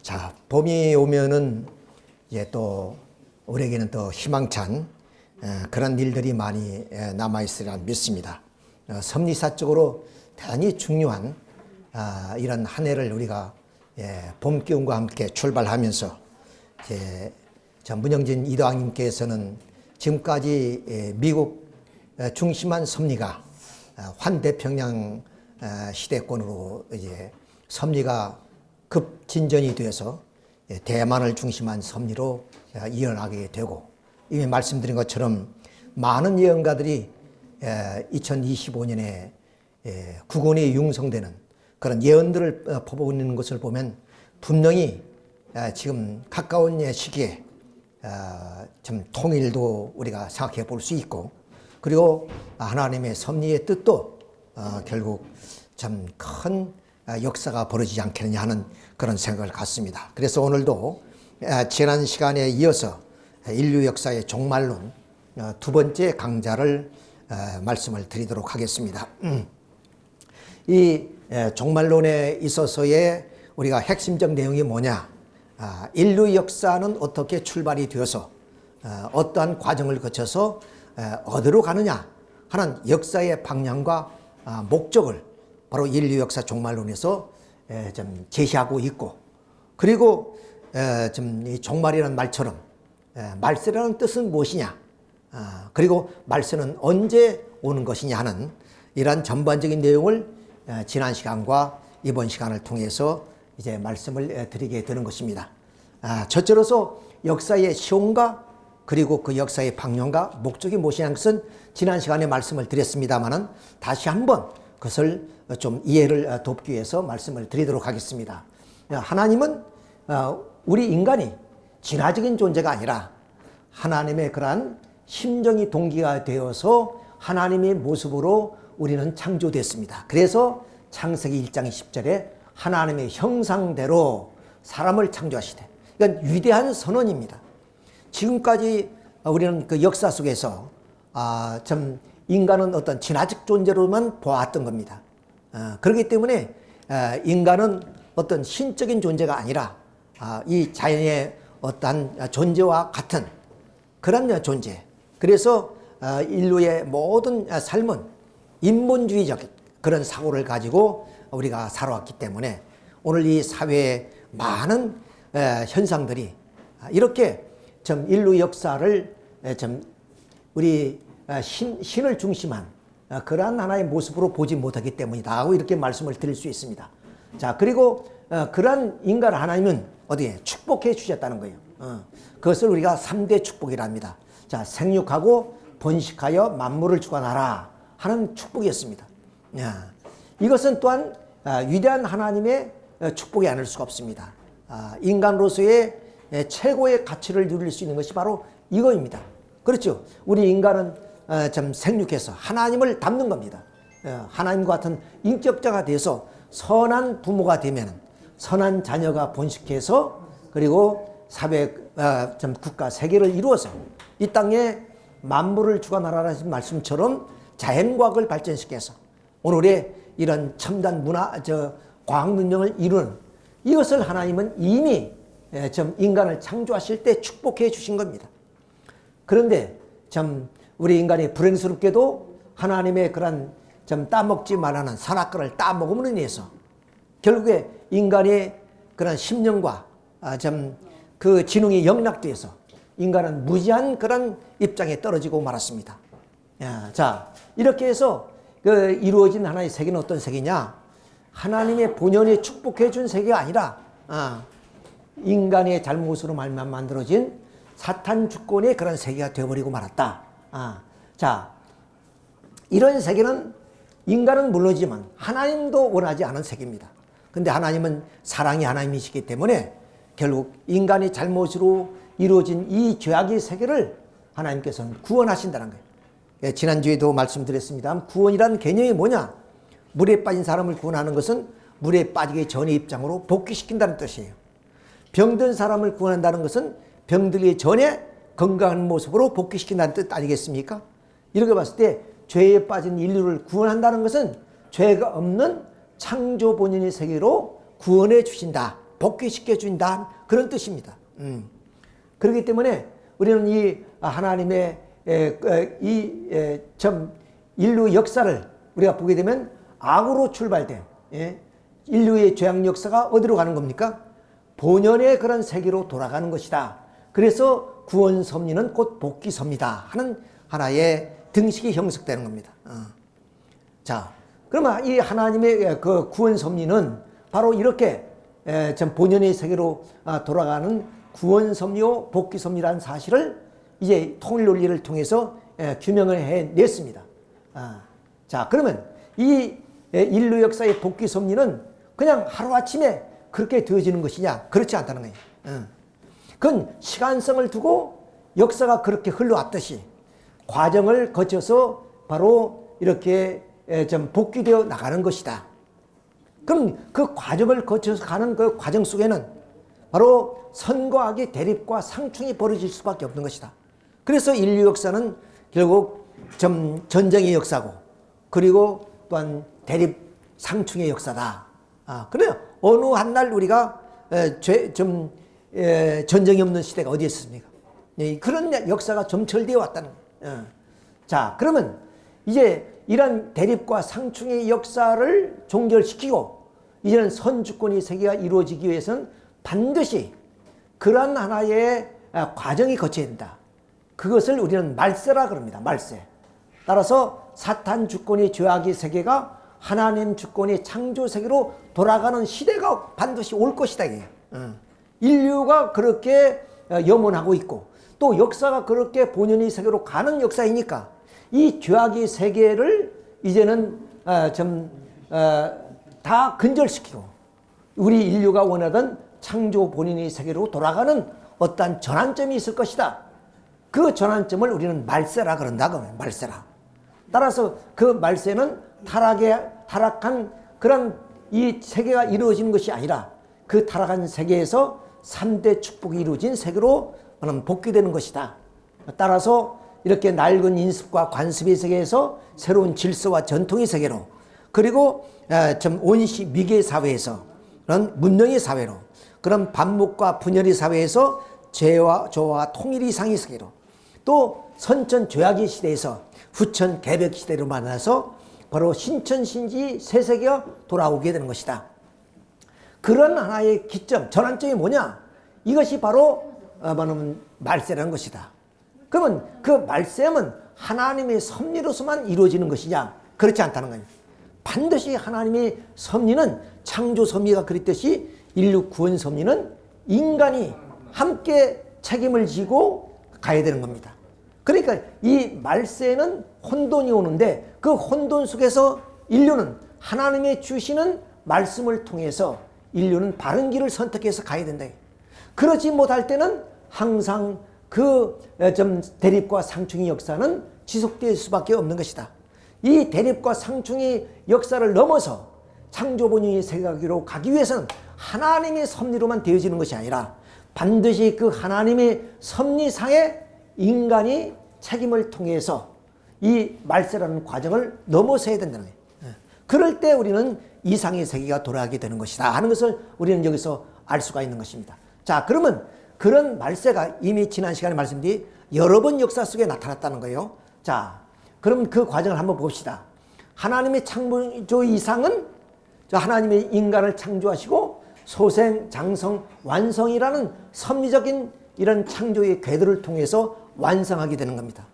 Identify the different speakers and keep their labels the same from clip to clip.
Speaker 1: 자, 봄이 오면은 이제 또 우리에게는 또 희망찬 그런 일들이 많이 남아있으리라 믿습니다. 섭리사적으로 대단히 중요한 이런 한 해를 우리가 봄 기운과 함께 출발하면서 문영진 이도왕님께서는 지금까지 미국 중심한 섭리가 환대평양 시대권으로 이제 섭리가 급진전이 되어서 대만을 중심한 섭리로 이어나가게 되고, 이미 말씀드린 것처럼 많은 예언가들이 2025년에 국원이 융성되는 그런 예언들을 퍼보고 있는 것을 보면 분명히 지금 가까운 시기에 좀 통일도 우리가 생각해 볼 수 있고, 그리고 하나님의 섭리의 뜻도 결국 참 큰 역사가 벌어지지 않겠느냐 하는 그런 생각을 갖습니다. 그래서 오늘도 지난 시간에 이어서 인류 역사의 종말론 두 번째 강좌를 말씀을 드리도록 하겠습니다. 이 종말론에 있어서의 우리가 핵심적 내용이 뭐냐? 인류 역사는 어떻게 출발이 되어서 어떠한 과정을 거쳐서 어디로 가느냐 하는 역사의 방향과 목적을 바로 인류 역사 종말론에서 좀 제시하고 있고, 그리고 좀 이 종말이라는 말처럼 말세라는 뜻은 무엇이냐, 그리고 말세는 언제 오는 것이냐 하는 이러한 전반적인 내용을 지난 시간과 이번 시간을 통해서 이제 말씀을 드리게 되는 것입니다. 첫째로서 역사의 시온과 그리고 그 역사의 방향과 목적이 무엇이냐는 것은 지난 시간에 말씀을 드렸습니다만은 다시 한번 그것을 좀 이해를 돕기 위해서 말씀을 드리도록 하겠습니다. 하나님은 우리 인간이 진화적인 존재가 아니라 하나님의 그러한 심정이 동기가 되어서 하나님의 모습으로 우리는 창조됐습니다. 그래서 창세기 1장 10절에 하나님의 형상대로 사람을 창조하시되, 이건 위대한 선언입니다. 지금까지 우리는 그 역사 속에서 참 인간은 어떤 진화적 존재로만 보았던 겁니다. 그렇기 때문에 인간은 어떤 신적인 존재가 아니라 이 자연의 어떠한 존재와 같은 그런 존재. 그래서 인류의 모든 삶은 인본주의적 그런 사고를 가지고 우리가 살아왔기 때문에 오늘 이 사회의 많은 현상들이 이렇게 좀 인류 역사를 좀 우리 신을 중심한 그러한 하나의 모습으로 보지 못하기 때문이다 하고 이렇게 말씀을 드릴 수 있습니다. 자, 그리고 그러한 인간을 하나님은 어디에 축복해 주셨다는 거예요. 그것을 우리가 3대 축복이라 합니다. 자, 생육하고 번식하여 만물을 주관하라 하는 축복이었습니다. 이것은 또한 위대한 하나님의 축복이 아닐 수가 없습니다. 인간으로서의 최고의 가치를 누릴 수 있는 것이 바로 이거입니다. 그렇죠. 우리 인간은 참 생육해서 하나님을 닮는 겁니다. 하나님과 같은 인격자가 돼서 선한 부모가 되면 선한 자녀가 번식해서 그리고 사회, 국가, 세계를 이루어서 이 땅에 만물을 주관하라는 말씀처럼 자연과학을 발전시켜서 오늘의 이런 첨단 문화, 과학 문명을 이루는 이것을 하나님은 이미 좀 인간을 창조하실 때 축복해 주신 겁니다. 그런데 참 우리 인간이 불행스럽게도 하나님의 그런 좀 따먹지 말라는 선악과를 따먹음으로 인해서 결국에 인간의 그런 심령과 좀 그 지능이 영락돼서 인간은 무지한 그런 입장에 떨어지고 말았습니다. 자, 이렇게 해서 그 이루어진 하나의 세계는 어떤 세계냐? 하나님의 본연이 축복해 준 세계가 아니라 인간의 잘못으로 말만 만들어진 사탄 주권의 그런 세계가 되어버리고 말았다. 자, 이런 세계는 인간은 물론이지만 하나님도 원하지 않은 세계입니다. 근데 하나님은 사랑이 하나님이시기 때문에 결국 인간의 잘못으로 이루어진 이 죄악의 세계를 하나님께서는 구원하신다는 거예요. 지난주에도 말씀드렸습니다. 구원이라는 개념이 뭐냐? 물에 빠진 사람을 구원하는 것은 물에 빠지기 전의 입장으로 복귀시킨다는 뜻이에요. 병든 사람을 구원한다는 것은 병들기 전에 건강한 모습으로 복귀시킨다는 뜻 아니겠습니까? 이렇게 봤을 때 죄에 빠진 인류를 구원한다는 것은 죄가 없는 창조 본인의 세계로 구원해 주신다 복귀시켜 준다 그런 뜻입니다. 그렇기 때문에 우리는 이 하나님의 참 인류 역사를 우리가 보게 되면 악으로 출발된 인류의 죄악 역사가 어디로 가는 겁니까? 본연의 그런 세계로 돌아가는 것이다. 그래서 구원 섭리는 곧 복귀 섭리다 하는 하나의 등식이 형성되는 겁니다. 자, 그러면 이 하나님의 그 구원 섭리는 바로 이렇게 참 본연의 세계로 돌아가는 구원 섭리요 복귀 섭리라는 사실을 이제 통일 논리를 통해서 규명을 해냈습니다. 자, 그러면 이 인류 역사의 복귀 섭리는 그냥 하루아침에 그렇게 되어지는 것이냐? 그렇지 않다는 거예요. 그건 시간성을 두고 역사가 그렇게 흘러왔듯이 과정을 거쳐서 바로 이렇게 좀 복귀되어 나가는 것이다. 그럼 그 과정을 거쳐서 가는 그 과정 속에는 바로 선과 악의 대립과 상충이 벌어질 수밖에 없는 것이다. 그래서 인류 역사는 결국 좀 전쟁의 역사고, 그리고 또한 대립 상충의 역사다. 그래요. 어느 한날 우리가 전쟁이 없는 시대가 어디에 있습니까? 그런 역사가 점철되어 왔다는 거예요. 자, 그러면 이제 이런 대립과 상충의 역사를 종결시키고 이제는 선주권의 세계가 이루어지기 위해서는 반드시 그러한 하나의 과정이 거쳐야 된다. 그것을 우리는 말세라 그럽니다. 말세. 따라서 사탄 주권의 죄악의 세계가 하나님 주권의 창조 세계로 돌아가는 시대가 반드시 올 것이다. 인류가 그렇게 염원하고 있고 또 역사가 그렇게 본연의 세계로 가는 역사이니까 이 죄악의 세계를 이제는 다 근절시키고 우리 인류가 원하던 창조 본인의 세계로 돌아가는 어떠한 전환점이 있을 것이다. 그 전환점을 우리는 말세라 그런다고 해요. 말세라. 따라서 그 말세는 타락한 그런 이 세계가 이루어지는 것이 아니라 그 타락한 세계에서 3대 축복이 이루어진 세계로 복귀되는 것이다. 따라서 이렇게 낡은 인습과 관습의 세계에서 새로운 질서와 전통의 세계로, 그리고 좀 온시 미개 사회에서 그런 문명의 사회로, 그런 반목과 분열의 사회에서 죄와 조와 통일 이상의 세계로, 또 선천 죄악의 시대에서 후천 개벽 시대로 만나서 바로 신천 신지 새 세계가 돌아오게 되는 것이다. 그런 하나의 기점, 전환점이 뭐냐? 이것이 바로 말하면 말세라는 것이다. 그러면 그 말세는 하나님의 섭리로서만 이루어지는 것이냐? 그렇지 않다는 거예요. 반드시 하나님의 섭리는 창조 섭리가 그랬듯이 인류 구원 섭리는 인간이 함께 책임을 지고 가야 되는 겁니다. 그러니까 이 말세는 혼돈이 오는데 그 혼돈 속에서 인류는 하나님의 주시는 말씀을 통해서 인류는 바른 길을 선택해서 가야 된다. 그러지 못할 때는 항상 그 대립과 상충의 역사는 지속될 수밖에 없는 것이다. 이 대립과 상충의 역사를 넘어서 창조 본연의 세계로 가기 위해서는 하나님의 섭리로만 되어지는 것이 아니라 반드시 그 하나님의 섭리상에 인간이 책임을 통해서 이 말세라는 과정을 넘어서야 된다는 거예요. 그럴 때 우리는 이상의 세계가 돌아가게 되는 것이다 하는 것을 우리는 여기서 알 수가 있는 것입니다. 자, 그러면 그런 말세가 이미 지난 시간에 말씀드린 여러 번 역사 속에 나타났다는 거예요. 자, 그럼 그 과정을 한번 봅시다. 하나님의 창조 이상은 하나님의 인간을 창조하시고 소생, 장성, 완성이라는 섭리적인 이런 창조의 궤도를 통해서 완성하게 되는 겁니다.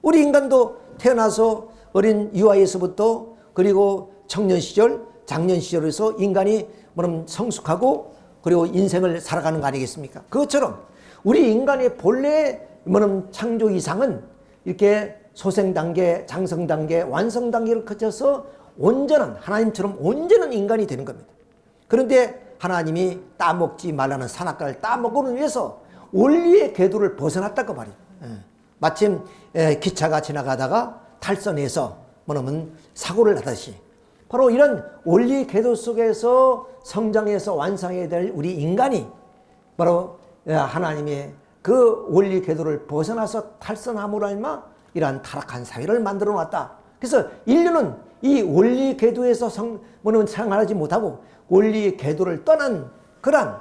Speaker 1: 우리 인간도 태어나서 어린 유아에서부터 그리고 청년 시절, 장년 시절에서 인간이 성숙하고 그리고 인생을 살아가는 거 아니겠습니까? 그것처럼 우리 인간의 본래 창조 이상은 이렇게 소생 단계, 장성 단계, 완성 단계를 거쳐서 온전한 하나님처럼 온전한 인간이 되는 겁니다. 그런데 하나님이 따먹지 말라는 산악과를 따먹으면 위해서 원리의 궤도를 벗어났다고 말이에요. 마침 기차가 지나가다가 탈선해서 사고를 하듯이 바로 이런 원리 궤도 속에서 성장해서 완성해야 될 우리 인간이 바로 하나님의 그 원리 궤도를 벗어나서 탈선함으로 인하여 이러한 타락한 사회를 만들어 놨다. 그래서 인류는 이 원리 궤도에서 생활하지 못하고 원리 궤도를 떠난 그런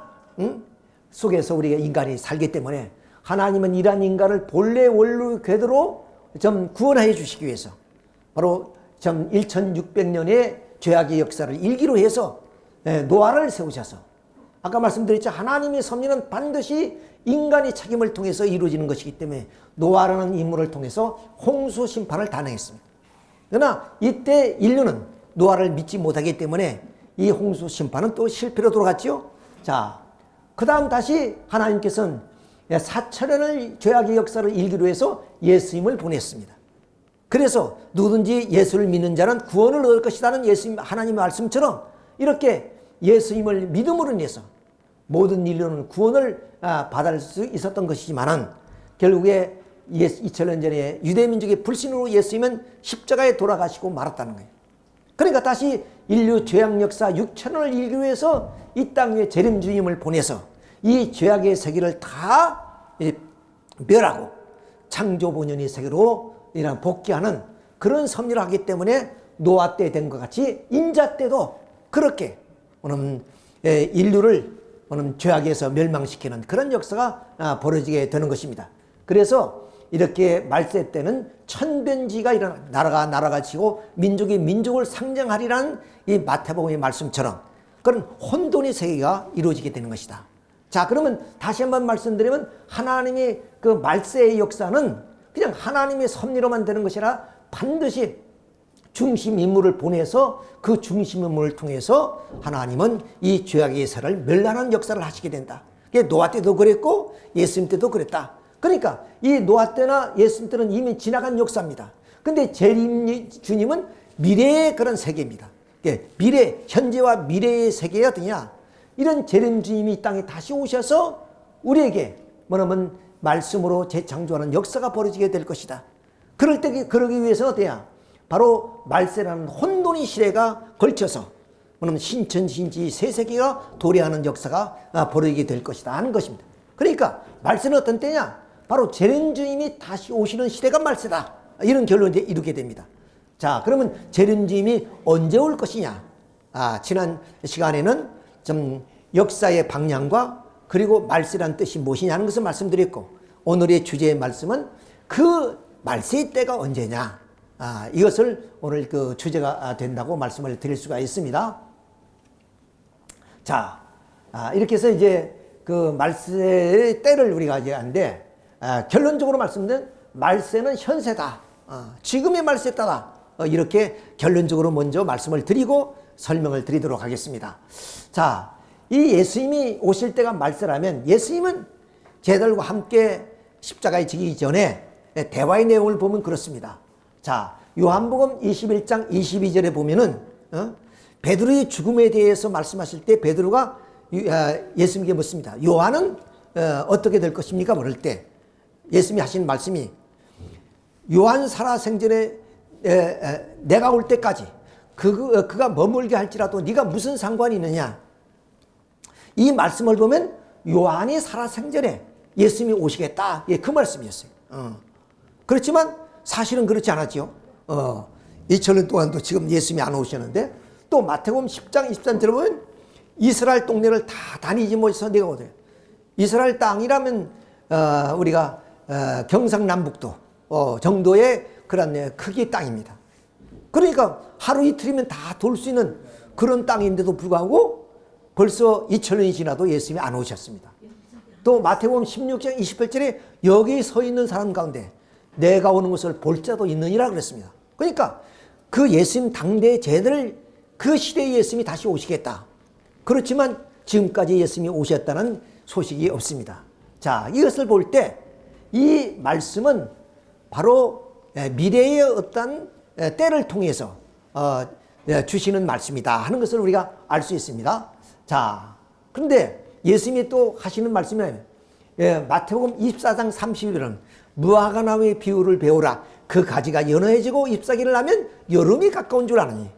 Speaker 1: 속에서 우리가 인간이 살기 때문에 하나님은 이러한 인간을 본래 원래 궤도로 좀 구원해 주시기 위해서 바로 좀 1600년의 죄악의 역사를 일기로 해서 노아를 세우셔서 아까 말씀드렸죠. 하나님의 섭리는 반드시 인간의 책임을 통해서 이루어지는 것이기 때문에 노아라는 인물을 통해서 홍수 심판을 단행했습니다. 그러나 이때 인류는 노아를 믿지 못하기 때문에 이 홍수 심판은 또 실패로 돌아갔죠. 자, 그 다음 다시 하나님께서는 4천년을 죄악의 역사를 일기로 해서 예수님을 보냈습니다. 그래서 누구든지 예수를 믿는 자는 구원을 얻을 것이라는 예수님 하나님의 말씀처럼 이렇게 예수님을 믿음으로 인해서 모든 인류는 구원을 받을 수 있었던 것이지만은 결국에 2000년 전에 유대민족의 불신으로 예수님은 십자가에 돌아가시고 말았다는 거예요. 그러니까 다시 인류 죄악 역사 6천년을 일기로 해서 이 땅 위에 재림 주님을 보내서 이 죄악의 세계를 다 멸하고 창조 본연의 세계로 복귀하는 그런 섭리를 하기 때문에 노아 때 된 것 같이 인자 때도 그렇게 인류를 죄악에서 멸망시키는 그런 역사가 벌어지게 되는 것입니다. 그래서 이렇게 말세 때는 천변지가 일어나 나라가 지고 민족이 민족을 상정하리라는 이 마태복음의 말씀처럼 그런 혼돈의 세계가 이루어지게 되는 것이다. 자, 그러면 다시 한번 말씀드리면 하나님의 그 말세의 역사는 그냥 하나님의 섭리로만 되는 것이 아니라 반드시 중심 인물을 보내서 그 중심 인물을 통해서 하나님은 이 죄악의 세를 멸하는 역사를 하시게 된다. 그게 노아 때도 그랬고 예수님 때도 그랬다. 그러니까 이 노아 때나 예수님 때는 이미 지나간 역사입니다. 근데 재림 주님은 미래의 그런 세계입니다. 미래, 현재와 미래의 세계가 어떠냐? 이런 재림 주님이 이 땅에 다시 오셔서 우리에게 뭐냐면 말씀으로 재창조하는 역사가 벌어지게 될 것이다. 그러기 위해서는 어때야? 바로 말세라는 혼돈의 시대가 걸쳐서 뭐냐면 신천신지 새 세계가 도래하는 역사가 벌어지게 될 것이다 하는 것입니다. 그러니까 말세는 어떤 때냐? 바로 재림 주님이 다시 오시는 시대가 말세다. 이런 결론에 이르게 됩니다. 자, 그러면 재림 주님이 언제 올 것이냐? 지난 시간에는 좀 역사의 방향과 그리고 말세라는 뜻이 무엇이냐 하는 것을 말씀드렸고 오늘의 주제의 말씀은 그 말세의 때가 언제냐? 이것을 오늘 그 주제가 된다고 말씀을 드릴 수가 있습니다. 자, 이렇게 해서 이제 그 말세의 때를 우리가 이제 하는데 결론적으로 말씀드리면 말세는 현세다. 지금의 말세 때다. 이렇게 결론적으로 먼저 말씀을 드리고 설명을 드리도록 하겠습니다. 자, 이 예수님이 오실 때가 말세라면 예수님은 제자들과 함께 십자가에 지기 전에 대화의 내용을 보면 그렇습니다. 자, 요한복음 21장 22절에 보면은 베드로의 죽음에 대해서 말씀하실 때 베드로가 예수님께 묻습니다. 요한은 어떻게 될 것입니까? 물을 때 예수님이 하신 말씀이 요한 살아생전에 내가 올 때까지 그가 머물게 할지라도 네가 무슨 상관이 있느냐? 이 말씀을 보면 요한이 살아생전에 예수님이 오시겠다. 그 말씀이었어요. 그렇지만 사실은 그렇지 않았죠. 2000년 동안도 지금 예수님이 안 오셨는데 또 마태복음 10장 23절에 보면 이스라엘 동네를 다 다니지 못해서 내가 오더래. 이스라엘 땅이라면 우리가 경상남북도 정도의 그런 크기의 땅입니다. 그러니까 하루 이틀이면 다 돌 수 있는 그런 땅인데도 불구하고 벌써 2000년이 지나도 예수님이 안 오셨습니다. 또 마태복음 16장 28절에 여기 서 있는 사람 가운데 내가 오는 것을 볼 자도 있느니라 그랬습니다. 그러니까 그 예수님 당대의 제자들 그 시대의 예수님이 다시 오시겠다. 그렇지만 지금까지 예수님이 오셨다는 소식이 없습니다. 자, 이것을 볼 때 이 말씀은 바로 미래의 어떤 때를 통해서 주시는 말씀이다 하는 것을 우리가 알 수 있습니다. 자, 그런데 예수님이 또 하시는 말씀이 마태복음 24장 30절은 무화과 나무의 비유를 배우라. 그 가지가 연해지고 잎사귀를 나면 여름이 가까운 줄 아느니.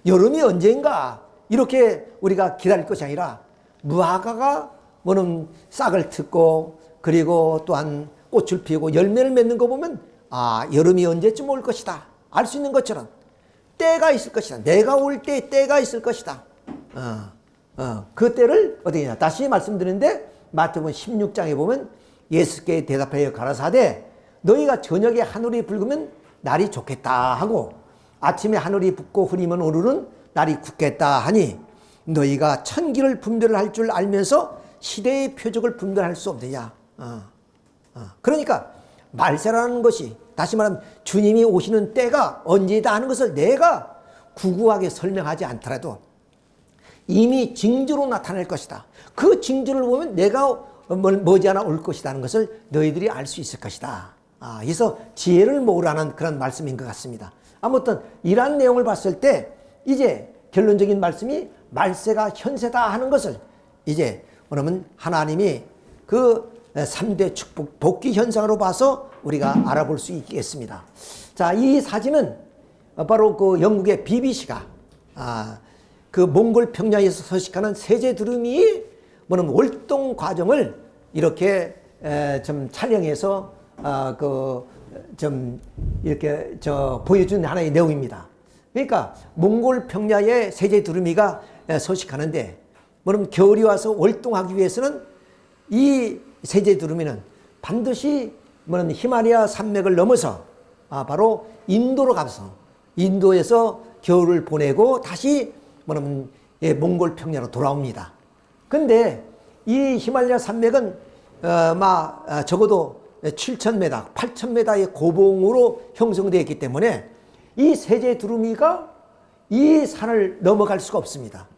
Speaker 1: 여름이 언제인가 이렇게 우리가 기다릴 것이 아니라 무화과가 뭐는 싹을 틔고 그리고 또한 꽃을 피우고 열매를 맺는 거 보면 여름이 언제쯤 올 것이다 알 수 있는 것처럼 때가 있을 것이다. 내가 올 때 때가 있을 것이다. 그 때를 어떻게 하냐. 다시 말씀드리는데 마태복음 16장에 보면 예수께 대답하여 가라사대 너희가 저녁에 하늘이 붉으면 날이 좋겠다 하고 아침에 하늘이 붓고 흐리면 오르는 날이 굳겠다 하니 너희가 천기를 분별을 할 줄 알면서 시대의 표적을 분별할 수 없느냐. 그러니까 말세라는 것이 다시 말하면 주님이 오시는 때가 언제다 하는 것을 내가 구구하게 설명하지 않더라도 이미 징조로 나타날 것이다. 그 징조를 보면 내가 머지않아 올 것이다 하는 것을 너희들이 알 수 있을 것이다. 그래서 지혜를 모으라는 그런 말씀인 것 같습니다. 아무튼 이러한 내용을 봤을 때 이제 결론적인 말씀이 말세가 현세다 하는 것을 이제 그러면 하나님이 그 3대 축복 복귀 현상으로 봐서 우리가 알아볼 수 있겠습니다. 자, 이 사진은 바로 그 영국의 BBC가 그 몽골 평야에서 서식하는 세제 두루미의 뭐는 월동 과정을 이렇게 좀 촬영해서 좀 이렇게 보여준 하나의 내용입니다. 그러니까 몽골 평야에 세제 두루미가 서식하는데 뭐냐면 겨울이 와서 월동하기 위해서는 이 세제 두루미는 반드시 뭐냐면 히말라야 산맥을 넘어서 바로 인도로 가서 인도에서 겨울을 보내고 다시 뭐냐면 몽골 평야로 돌아옵니다. 근데 이 히말라야 산맥은 적어도 7,000m, 8,000m의 고봉으로 형성되어 있기 때문에 이 세제 두루미가 이 산을 넘어갈 수가 없습니다.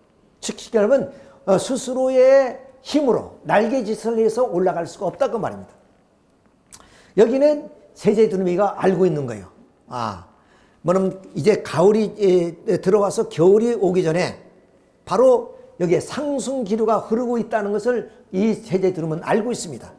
Speaker 1: 즉 쉽게 말하면 스스로의 힘으로 날개짓을 해서 올라갈 수가 없다 그 말입니다. 여기는 세제 두루미가 알고 있는 거예요. 뭐냐면 이제 가을이 들어와서 겨울이 오기 전에 바로 여기에 상승 기류가 흐르고 있다는 것을 이 세제 두루미는 알고 있습니다.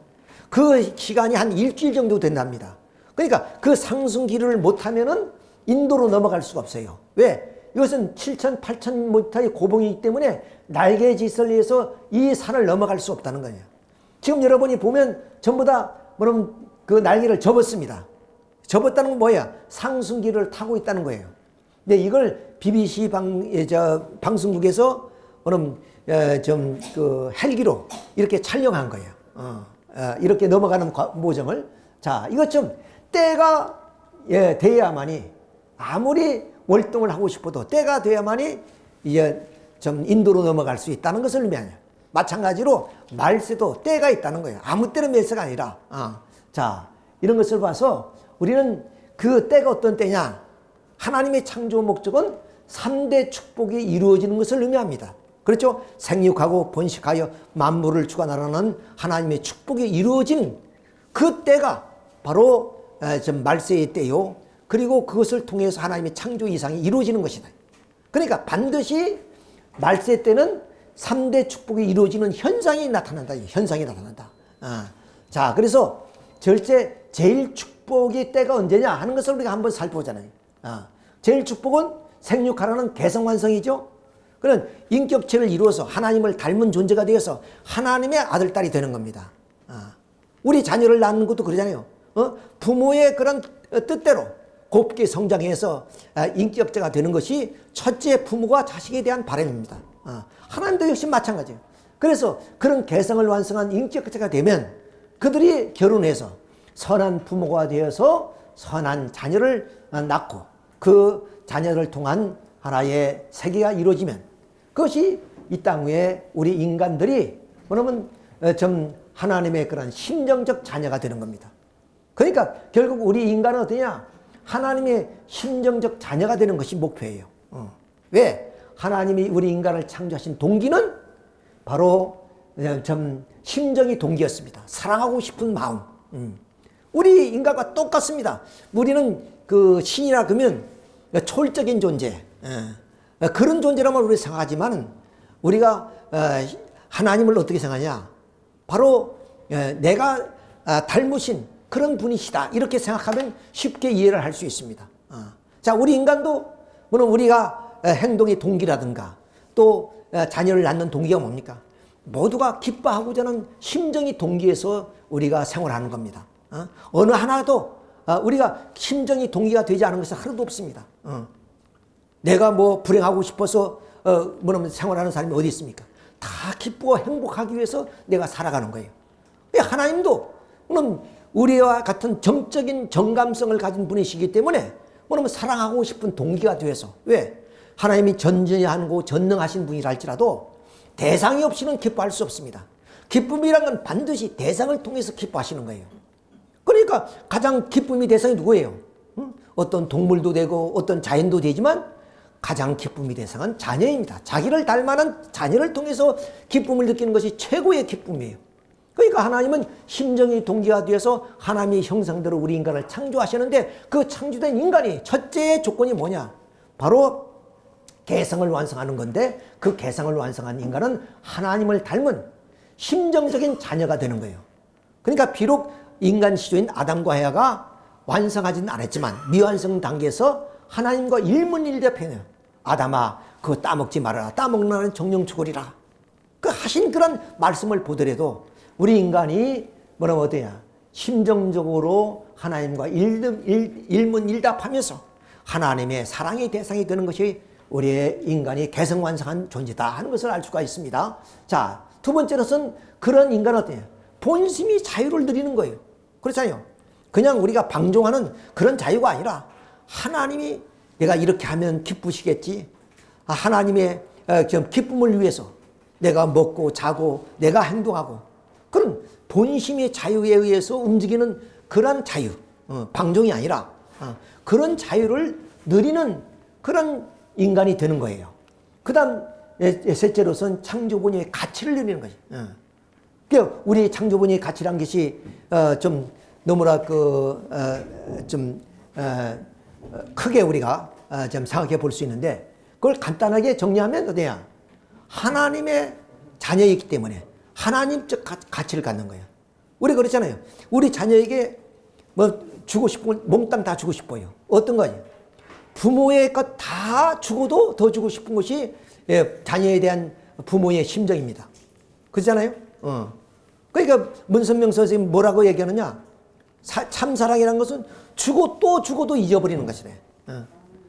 Speaker 1: 그 시간이 한 일주일 정도 된답니다. 그러니까 그 상승 기류를 못하면은 인도로 넘어갈 수가 없어요. 왜? 이것은 7,000, 8,000m의 고봉이기 때문에 날개짓을 해서 이 산을 넘어갈 수 없다는 거예요. 지금 여러분이 보면 전부 다 뭐냐면 그 날개를 접었습니다. 접었다는 건 뭐야? 상승기를 타고 있다는 거예요. 근데 이걸 BBC 방송국에서 뭐냐면 그 헬기로 이렇게 촬영한 거예요. 이렇게 넘어가는 모정을. 자, 이것 좀 때가 돼야만이 아무리 월동을 하고 싶어도 때가 돼야만이 이제 좀 인도로 넘어갈 수 있다는 것을 의미하냐. 마찬가지로 말세도 때가 있다는 거예요. 아무 때나 말세가 아니라. 자, 이런 것을 봐서 우리는 그 때가 어떤 때냐. 하나님의 창조 목적은 3대 축복이 이루어지는 것을 의미합니다. 그렇죠? 생육하고 번식하여 만물을 주관하라는 하나님의 축복이 이루어진 그 때가 바로 좀 말세의 때요. 그리고 그것을 통해서 하나님의 창조 이상이 이루어지는 것이다. 그러니까 반드시 말세 때는 3대 축복이 이루어지는 현상이 나타난다. 현상이 나타난다. 자, 그래서 제일 축복의 때가 언제냐 하는 것을 우리가 한번 살펴보잖아요. 제일 축복은 생육하라는 개성완성이죠. 그런 인격체를 이루어서 하나님을 닮은 존재가 되어서 하나님의 아들, 딸이 되는 겁니다. 우리 자녀를 낳는 것도 그러잖아요. 부모의 그런 뜻대로 곱게 성장해서 인격자가 되는 것이 첫째 부모가 자식에 대한 바람입니다. 하나님도 역시 마찬가지예요. 그래서 그런 개성을 완성한 인격자가 되면 그들이 결혼해서 선한 부모가 되어서 선한 자녀를 낳고 그 자녀를 통한 하나의 세계가 이루어지면 그것이 이 땅 위에 우리 인간들이 뭐냐면 좀 하나님의 그런 심정적 자녀가 되는 겁니다. 그러니까 결국 우리 인간은 어떠냐? 하나님의 심정적 자녀가 되는 것이 목표예요. 왜? 하나님이 우리 인간을 창조하신 동기는 바로 좀 심정이 동기였습니다. 사랑하고 싶은 마음. 우리 인간과 똑같습니다. 우리는 그 신이라 그러면 초월적인 존재, 그런 존재라면 우리 생각하지만 우리가 하나님을 어떻게 생각하냐? 바로 내가 닮으신 그런 분이시다. 이렇게 생각하면 쉽게 이해를 할 수 있습니다. 자, 우리 인간도 물론 우리가 행동의 동기라든가 또 자녀를 낳는 동기가 뭡니까? 모두가 기뻐하고자 하는 심정이 동기에서 우리가 생활하는 겁니다. 어느 하나도 우리가 심정이 동기가 되지 않은 것은 하나도 없습니다. 내가 뭐 불행하고 싶어서 뭐냐면 생활하는 사람이 어디 있습니까? 다 기쁘고 행복하기 위해서 내가 살아가는 거예요. 하나님도 그럼 우리와 같은 정적인 정감성을 가진 분이시기 때문에 뭐냐면 사랑하고 싶은 동기가 되어서 왜? 하나님이 전지하고 전능하신 분이라 할지라도 대상이 없이는 기뻐할 수 없습니다. 기쁨이란 건 반드시 대상을 통해서 기뻐하시는 거예요. 그러니까 가장 기쁨이 대상이 누구예요? 어떤 동물도 되고 어떤 자연도 되지만 가장 기쁨이 대상은 자녀입니다. 자기를 닮아난 자녀를 통해서 기쁨을 느끼는 것이 최고의 기쁨이에요. 그러니까 하나님은 심정이 동기가 되어서 하나님의 형상대로 우리 인간을 창조하셨는데 그 창조된 인간이 첫째 조건이 뭐냐? 바로 개성을 완성하는 건데 그 개성을 완성한 인간은 하나님을 닮은 심정적인 자녀가 되는 거예요. 그러니까 비록 인간 시조인 아담과 해와가 완성하지는 않았지만 미완성 단계에서 하나님과 일문일대표해요. 아담아 그거 따먹지 말아라. 따먹는 정령초골이라. 그 하신 그런 말씀을 보더라도 우리 인간이 뭐라고 어떠냐 심정적으로 하나님과 일문일답하면서 하나님의 사랑의 대상이 되는 것이 우리의 인간이 개성완성한 존재다 하는 것을 알 수가 있습니다. 자, 두 번째로는 그런 인간은 어때요? 본심이 자유를 누리는 거예요. 그렇잖아요. 그냥 우리가 방종하는 그런 자유가 아니라 하나님이 내가 이렇게 하면 기쁘시겠지. 하나님의 기쁨을 위해서 내가 먹고 자고 내가 행동하고 그런 본심의 자유에 의해서 움직이는 그런 자유, 방종이 아니라 그런 자유를 누리는 그런 인간이 되는 거예요. 그 다음 셋째로서는 창조본의 가치를 누리는 거죠. 그러니까 우리 창조본의 가치란 것이 좀 너무나 좀 크게 우리가 좀 생각해 볼 수 있는데 그걸 간단하게 정리하면 어디냐? 하나님의 자녀이기 때문에 하나님적 가치를 갖는 거예요. 우리 그렇잖아요. 우리 자녀에게 뭐 주고 싶은 몽땅 다 주고 싶어요. 어떤 거예요? 부모의 것 다 주고도 더 주고 싶은 것이 자녀에 대한 부모의 심정입니다. 그렇잖아요. 그러니까 문선명 선생님 뭐라고 얘기하느냐? 참사랑이라는 것은 주고 또 주고도 잊어버리는 것이래.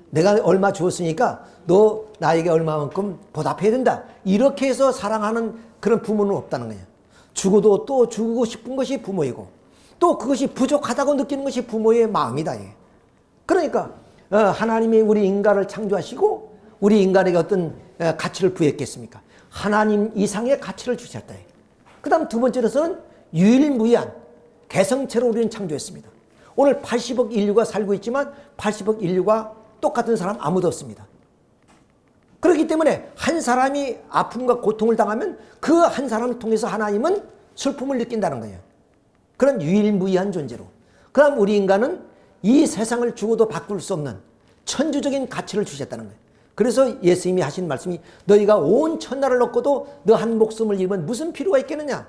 Speaker 1: 내가 얼마 주었으니까 너 나에게 얼마만큼 보답해야 된다. 이렇게 해서 사랑하는 그런 부모는 없다는 거예요. 주고도 또 주고 싶은 것이 부모이고 또 그것이 부족하다고 느끼는 것이 부모의 마음이다. 그러니까 하나님이 우리 인간을 창조하시고 우리 인간에게 어떤 가치를 부여했겠습니까? 하나님 이상의 가치를 주셨다. 그 다음 두 번째로서는 유일무이한 개성체로 우리는 창조했습니다. 오늘 80억 인류가 살고 있지만 80억 인류가 똑같은 사람 아무도 없습니다. 그렇기 때문에 한 사람이 아픔과 고통을 당하면 그 한 사람을 통해서 하나님은 슬픔을 느낀다는 거예요. 그런 유일무이한 존재로. 그 다음 우리 인간은 이 세상을 주고도 바꿀 수 없는 천주적인 가치를 주셨다는 거예요. 그래서 예수님이 하신 말씀이 너희가 온 천하를 얻고도 너 한 목숨을 잃으면 무슨 필요가 있겠느냐.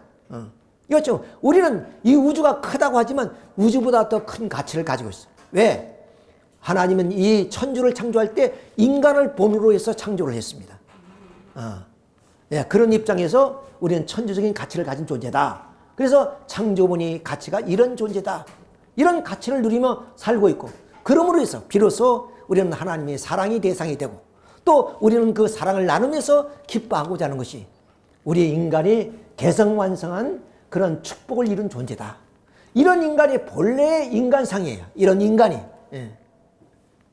Speaker 1: 이거죠. 우리는 이 우주가 크다고 하지만 우주보다 더 큰 가치를 가지고 있어요. 왜? 하나님은 이 천주를 창조할 때 인간을 본으로 해서 창조를 했습니다. 그런 입장에서 우리는 천주적인 가치를 가진 존재다. 그래서 창조본의 가치가 이런 존재다. 이런 가치를 누리며 살고 있고 그러므로 해서 비로소 우리는 하나님의 사랑의 대상이 되고 또 우리는 그 사랑을 나누면서 기뻐하고자 하는 것이 우리 인간이 개성완성한 그런 축복을 이룬 존재다. 이런 인간이 본래의 인간상이에요. 이런 인간이.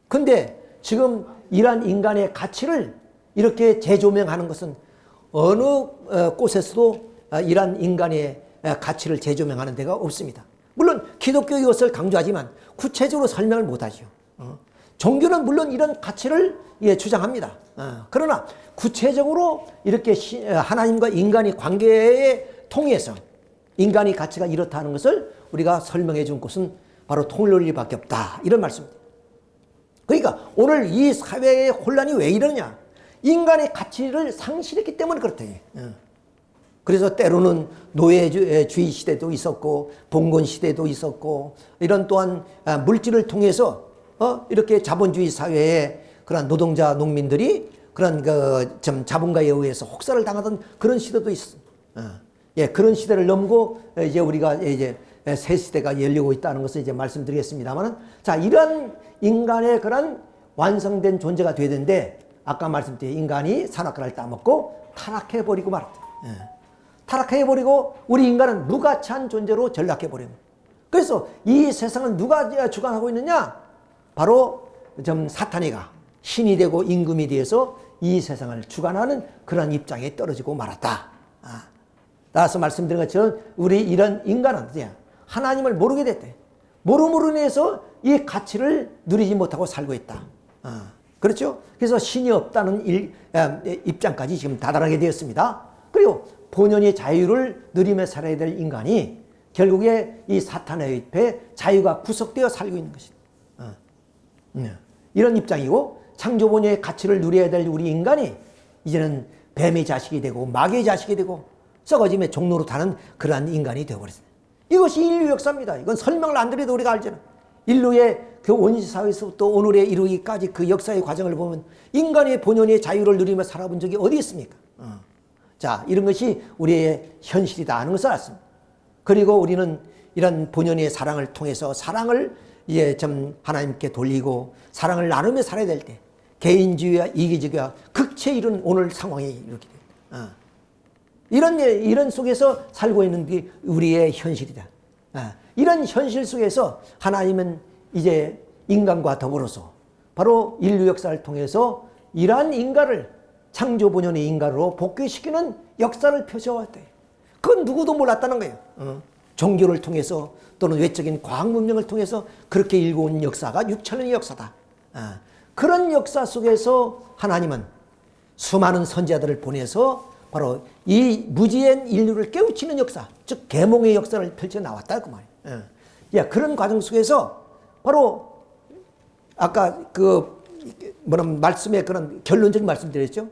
Speaker 1: 근데 지금 이러한 인간의 가치를 이렇게 재조명하는 것은 어느 곳에서도 이러한 인간의 가치를 재조명하는 데가 없습니다. 물론 기독교 이것을 강조하지만 구체적으로 설명을 못하죠. 종교는 물론 이런 가치를 주장합니다. 그러나 구체적으로 이렇게 하나님과 인간의 관계에 통해서 인간의 가치가 이렇다 하는 것을 우리가 설명해 준 것은 바로 통일론리밖에 없다. 이런 말씀입니다. 그러니까 오늘 이 사회의 혼란이 왜 이러냐? 인간의 가치를 상실했기 때문에 그렇다. 그래서 때로는 노예주의 시대도 있었고 봉건 시대도 있었고 이런 또한 물질을 통해서 이렇게 자본주의 사회에 그런 노동자 농민들이 그런 좀 자본가에 의해서 혹사를 당하던 그런 시대도 있습니다. 그런 시대를 넘고 이제 우리가 이제 새 시대가 열리고 있다는 것을 이제 말씀드리겠습니다만은 자 이런 인간의 그런 완성된 존재가 되야 되는데 아까 말씀드린 인간이 선악과를 따먹고 타락해버리고 말았다. 타락해버리고 우리 인간은 무가치한 존재로 전락해버립니다. 그래서 이 세상은 누가 주관하고 있느냐? 바로 사탄이가 신이 되고 임금이 되어서 이 세상을 주관하는 그런 입장에 떨어지고 말았다. 따라서 말씀드린 것처럼 우리 이런 인간은 하나님을 모르게 됐대. 모름으로 인해서 이 가치를 누리지 못하고 살고 있다. 그렇죠? 그래서 신이 없다는 입장까지 지금 다다르게 되었습니다. 그리고 본연의 자유를 누리며 살아야 될 인간이 결국에 이 사탄의 잎에 자유가 구속되어 살고 있는 것이다. 이런 입장이고, 창조본의 가치를 누려야 될 우리 인간이 이제는 뱀의 자식이 되고 마귀의 자식이 되고 썩어짐의 종로로 타는 그러한 인간이 되어버렸습니다. 이것이 인류 역사입니다. 이건 설명을 안 드려도 우리가 알잖아요. 인류의 그 원시사회에서부터 오늘에 이르기까지 그 역사의 과정을 보면 인간의 본연의 자유를 누리며 살아본 적이 어디 있습니까? 자, 이런 것이 우리의 현실이다 하는 것을 알았습니다. 그리고 우리는 이런 본연의 사랑을 통해서 사랑을 이제 하나님께 돌리고 사랑을 나누며 살아야 될 때 개인주의와 이기주의와 극치에 이른 오늘 상황에 이렇게 됩니다. 이런 속에서 살고 있는 게 우리의 현실이다. 이런 현실 속에서 하나님은 이제 인간과 더불어서 바로 인류 역사를 통해서 이러한 인간을 창조 본연의 인간으로 복귀시키는 역사를 펼쳐왔대. 그건 누구도 몰랐다는 거예요. 종교를 통해서 또는 외적인 과학 문명을 통해서 그렇게 일궈온 역사가 6천년의 역사다. 그런 역사 속에서 하나님은 수많은 선지자들을 보내서 바로 이 무지한 인류를 깨우치는 역사, 즉 계몽의 역사를 펼쳐 나왔다 그 말이에요. 그런 과정 속에서 바로 아까 말씀에 그런 결론적인 말씀드렸죠.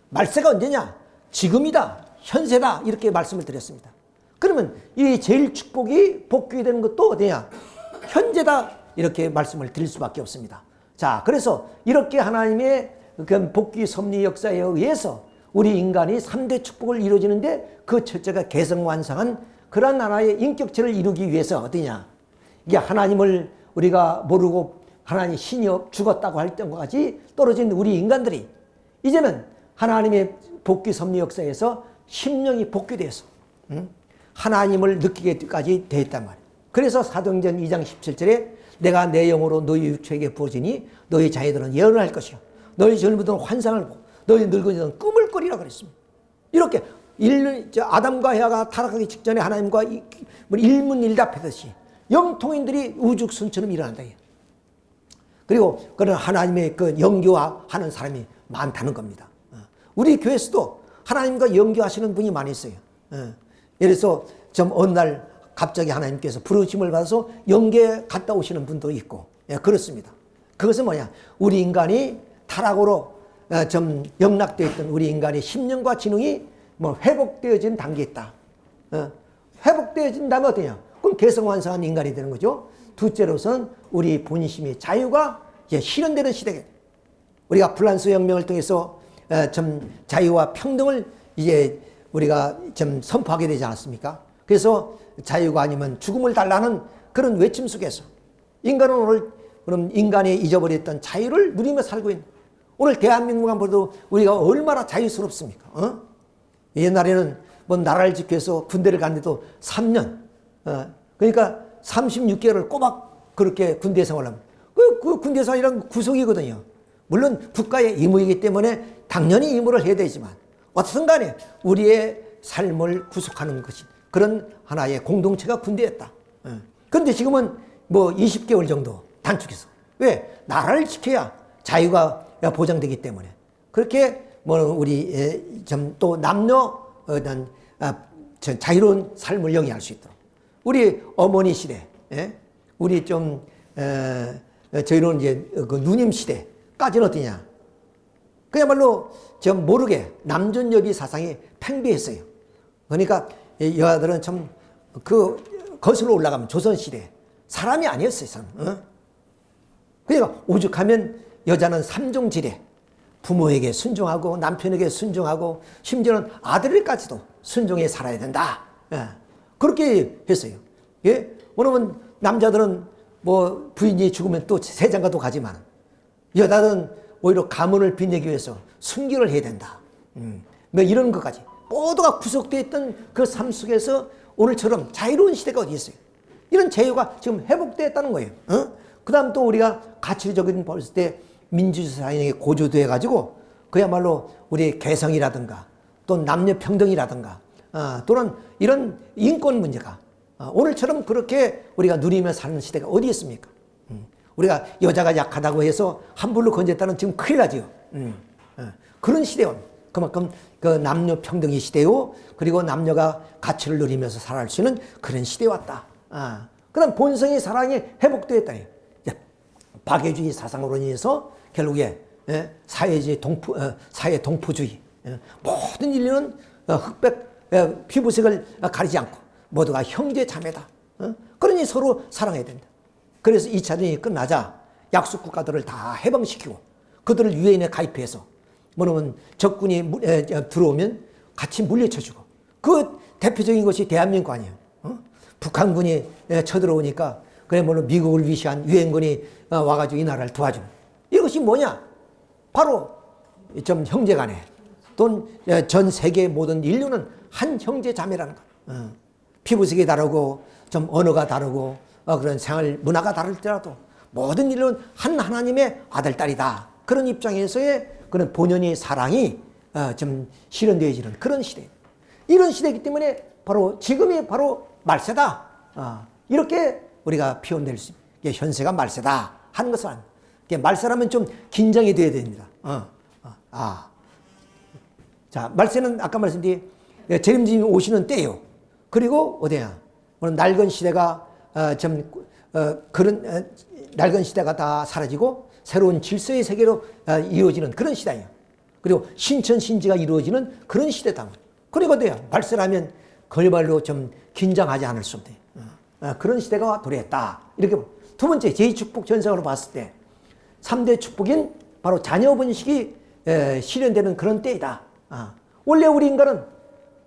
Speaker 1: 말세가 언제냐? 지금이다, 현세다 이렇게 말씀을 드렸습니다. 그러면 이 제일 축복이 복귀되는 것도 어디냐? 현재다 이렇게 말씀을 드릴 수밖에 없습니다. 자, 그래서 이렇게 하나님의 그 복귀 섭리 역사에 의해서 우리 인간이 3대 축복을 이루어지는데 그 첫째가 개성완성한 그런 하나의 인격체를 이루기 위해서 어디냐? 이게 하나님을 우리가 모르고 하나님 신이 죽었다고 할 때까지 떨어진 우리 인간들이 이제는 하나님의 복귀 섭리 역사에서 심령이 복귀돼서 하나님을 느끼게까지 되었단 말이에요. 그래서 사도행전 2장 17절에 내가 내 영으로 너희 육체에게 부어지니 너희 자녀들은 예언을 할 것이요 너희 젊은이들은 환상을 보고 너희 늙은이들은 꿈을 꾸리라 그랬습니다. 이렇게 아담과 헤아가 타락하기 직전에 하나님과 일문일답하듯이 영통인들이 우죽순처럼 일어난다. 그리고 그런 하나님의 그 영교화하는 사람이 많다는 겁니다. 우리 교회에서도 하나님과 영교하시는 분이 많이 있어요. 예를 들어서 어느 날 갑자기 하나님께서 부르심을 받아서 영계에 갔다 오시는 분도 있고, 그렇습니다. 그것은 뭐냐? 우리 인간이 타락으로 영락되어 있던 우리 인간의 심령과 지능이 회복되어진 단계에 있다. 회복되어진다면 어떠냐? 그럼 개성완성한 인간이 되는 거죠. 둘째로서는 우리 본심의 자유가 이제 실현되는 시대에 우리가 프랑스 혁명을 통해서 자유와 평등을 이제 우리가 선포하게 되지 않았습니까? 그래서 자유가 아니면 죽음을 달라는 그런 외침 속에서 인간은 오늘 그럼 인간이 잊어버렸던 자유를 누리며 살고 있는 오늘 대한민국만 봐도 우리가 얼마나 자유스럽습니까? 옛날에는 나라를 지키기 위해서 군대를 갔는데도 3년, 그러니까 36개월을 꼬박 그렇게 군대 생활을 합니다. 그 군대 생활이란 구속이거든요. 물론 국가의 임무이기 때문에 당연히 임무를 해야 되지만 어떻든 간에 우리의 삶을 구속하는 것이 그런 하나의 공동체가 군대였다. 그런데 지금은 20개월 정도 단축해서. 왜? 나라를 지켜야 자유가 보장되기 때문에. 그렇게 우리 또 남녀 자유로운 삶을 영위할 수 있도록. 우리 어머니 시대, 우리 저희는 이제 그 누님 시대까지는 어떠냐? 그야말로 모르게 남존여비 사상이 팽배했어요. 그러니까 여자들은 거슬러 올라가면 조선시대 사람이 아니었어요. 사람. 그러니까 오죽하면 여자는 삼종지례, 부모에게 순종하고 남편에게 순종하고 심지어는 아들에게까지도 순종해 살아야 된다. 그렇게 했어요. 왜냐면 남자들은 부인이 죽으면 또 세장가도 가지만 여자는 오히려 가문을 빛내기 위해서 순교를 해야 된다. 뭐 이런 것까지 모두가 구속되어 있던 그 삶 속에서 오늘처럼 자유로운 시대가 어디 있어요? 이런 자유가 지금 회복되었다는 거예요. 그 다음 또 우리가 가치적인 봤을 때 민주주의 사회에 고조돼 가지고 그야말로 우리 개성이라든가 또 남녀 평등이라든가 또는 이런 인권 문제가 오늘처럼 그렇게 우리가 누리며 사는 시대가 어디 있습니까? 우리가 여자가 약하다고 해서 함부로 건졌다는 지금 큰일 나지요. 그런 시대요. 그만큼 그 남녀 평등의 시대요. 그리고 남녀가 가치를 누리면서 살아갈 수 있는 그런 시대에 왔다. 그다음 본성의 사랑이 회복되었다. 박애주의 사상으로 인해서 결국에 사회주의 사회 동포주의 모든 인류는 흑백 피부색을 가리지 않고 모두가 형제 자매다. 그러니 서로 사랑해야 된다. 그래서 2차 대전이 끝나자 약속 국가들을 다 해방시키고 그들을 유엔에 가입해서 뭐냐면 적군이 들어오면 같이 물리쳐주고 그 대표적인 것이 대한민국 아니에요. 북한군이 쳐들어오니까 그래 물론 미국을 위시한 유엔군이 와가지고 이 나라를 도와주는 이것이 뭐냐? 바로 좀 형제간에 또 전 세계 모든 인류는 한 형제 자매라는 거. 피부색이 다르고 좀 언어가 다르고 그런 생활 문화가 다를지라도 모든 인류는 한 하나님의 아들 딸이다. 그런 입장에서의 그런 본연의 사랑이 좀 실현되어지는 그런 시대. 이런 시대이기 때문에 바로 지금이 바로 말세다. 이렇게 우리가 표현될 수 있게 현세가 말세다 하는 것은 아닙니다. 말세라면 좀 긴장이 돼야 됩니다. 자, 말세는 아까 말씀드린 재림주님이 오시는 때예요. 그리고 어디야? 낡은 시대가 그런 낡은 시대가 다 사라지고 새로운 질서의 세계로 이루어지는 그런 시대예요. 그리고 신천신지가 이루어지는 그런 시대다. 그리고 어디야? 말세라면 그야말로 좀 긴장하지 않을 수 없대. 그런 시대가 도래했다. 이렇게 두 번째 제2축복 전성으로 봤을 때 3대 축복인 바로 자녀 번식이 실현되는 그런 때이다. 원래 우리 인간은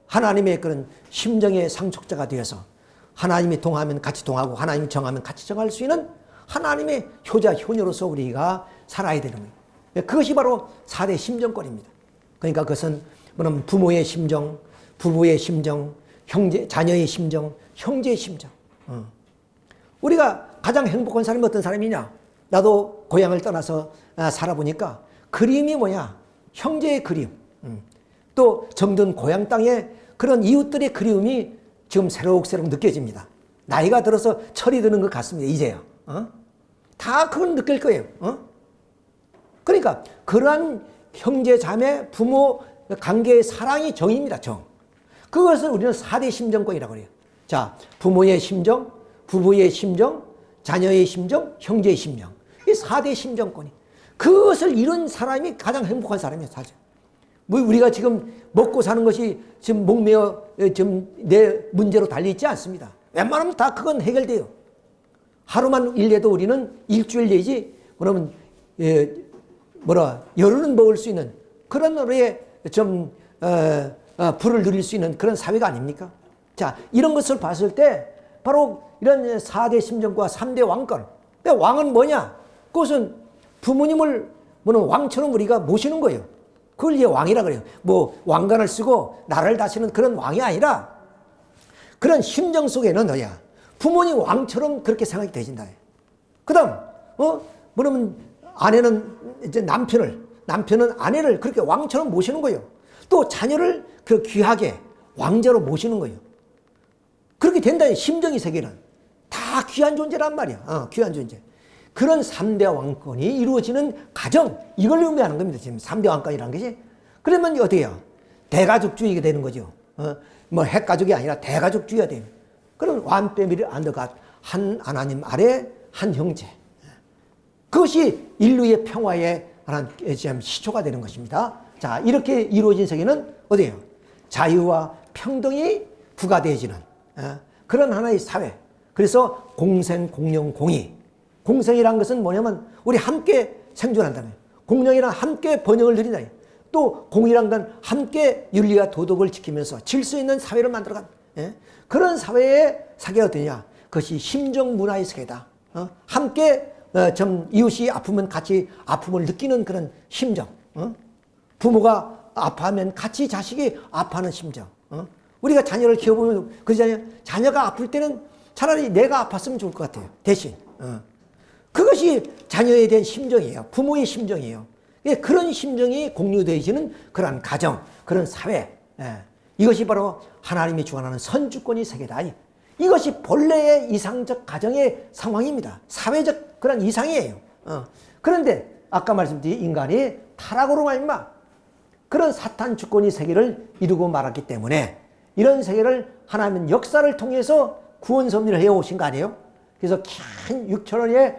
Speaker 1: 하나님의 그런 심정의 상속자가 되어서 하나님이 동하면 같이 동하고 하나님이 정하면 같이 정할 수 있는 하나님의 효자 효녀로서 우리가 살아야 되는 거예요. 그것이 바로 4대 심정권입니다. 그러니까 그것은 부모의 심정, 부부의 심정, 자녀의 심정, 형제의 심정. 우리가 가장 행복한 사람이 어떤 사람이냐? 나도 고향을 떠나서 살아보니까 그림이 뭐냐? 형제의 그림. 또 정든 고향 땅에 그런 이웃들의 그리움이 지금 새록새록 느껴집니다. 나이가 들어서 철이 드는 것 같습니다. 이제요. 다 그걸 느낄 거예요. 그러니까 그러한 형제, 자매, 부모 관계의 사랑이 정입니다. 정. 그것을 우리는 4대 심정권이라고 해요. 자, 부모의 심정, 부부의 심정, 자녀의 심정, 형제의 심정. 이 4대 심정권이. 그것을 이룬 사람이 가장 행복한 사람이에요, 사실. 우리가 지금 먹고 사는 것이 지금 목매어 지금 내 문제로 달려있지 않습니다. 웬만하면 다 그건 해결돼요. 하루만 일해도 우리는 일주일 내지 그러면 열흘은 먹을 수 있는 그런 노래에 좀 불을 누릴 수 있는 그런 사회가 아닙니까? 자, 이런 것을 봤을 때 바로 이런 4대 심정과 3대 왕권. 왕은 뭐냐? 그것은 부모님을 왕처럼 우리가 모시는 거예요. 그걸 이제 왕이라 그래요. 왕관을 쓰고 나라를 다스리는 그런 왕이 아니라 그런 심정 속에는 너야 부모님 왕처럼 그렇게 생각이 되진다. 그 다음, 뭐냐면 아내는 이제 남편은 아내를 그렇게 왕처럼 모시는 거예요. 또 자녀를 그 귀하게 왕자로 모시는 거예요. 그렇게 된다. 심정의 세계는 다 귀한 존재란 말이야. 귀한 존재. 그런 3대 왕권이 이루어지는 가정, 이걸 의미하는 겁니다. 지금 3대 왕권이라는 것이. 그러면 어떻게 해요? 대가족주의가 되는 거죠. 핵가족이 아니라 대가족주의가 되는. 그런 one family under God, 한 하나님 아래 한 형제. 그것이 인류의 평화의 하나의 시초가 되는 것입니다. 자, 이렇게 이루어진 세계는 어디예요? 자유와 평등이 부과되어지는 그런 하나의 사회. 그래서 공생, 공령, 공의. 공생이란 것은 뭐냐면 우리 함께 생존한다는 거예요. 공령이란 함께 번영을 누린다. 또 공의란 건 함께 윤리와 도덕을 지키면서 질서 있는 사회를 만들어간 그런 사회의 세계가 어떠냐? 그것이 심정 문화의 세계다. 함께 좀 이웃이 아프면 같이 아픔을 느끼는 그런 심정. 부모가 아파하면 같이 자식이 아파하는 심정. 우리가 자녀를 키워보면 그러잖아요. 자녀가 아플 때는 차라리 내가 아팠으면 좋을 것 같아요. 대신. 그것이 자녀에 대한 심정이에요. 부모의 심정이에요. 그런 심정이 공유되어지는 그런 가정, 그런 사회. 이것이 바로 하나님이 주관하는 선주권의 세계다. 이것이 본래의 이상적 가정의 상황입니다. 사회적 그런 이상이에요. 그런데 아까 말씀드린 인간이 타락으로 말미암아 그런 사탄 주권의 세계를 이루고 말았기 때문에 이런 세계를 하나님은 역사를 통해서 구원 섭리를 해오신 거 아니에요? 그래서 긴 6천원의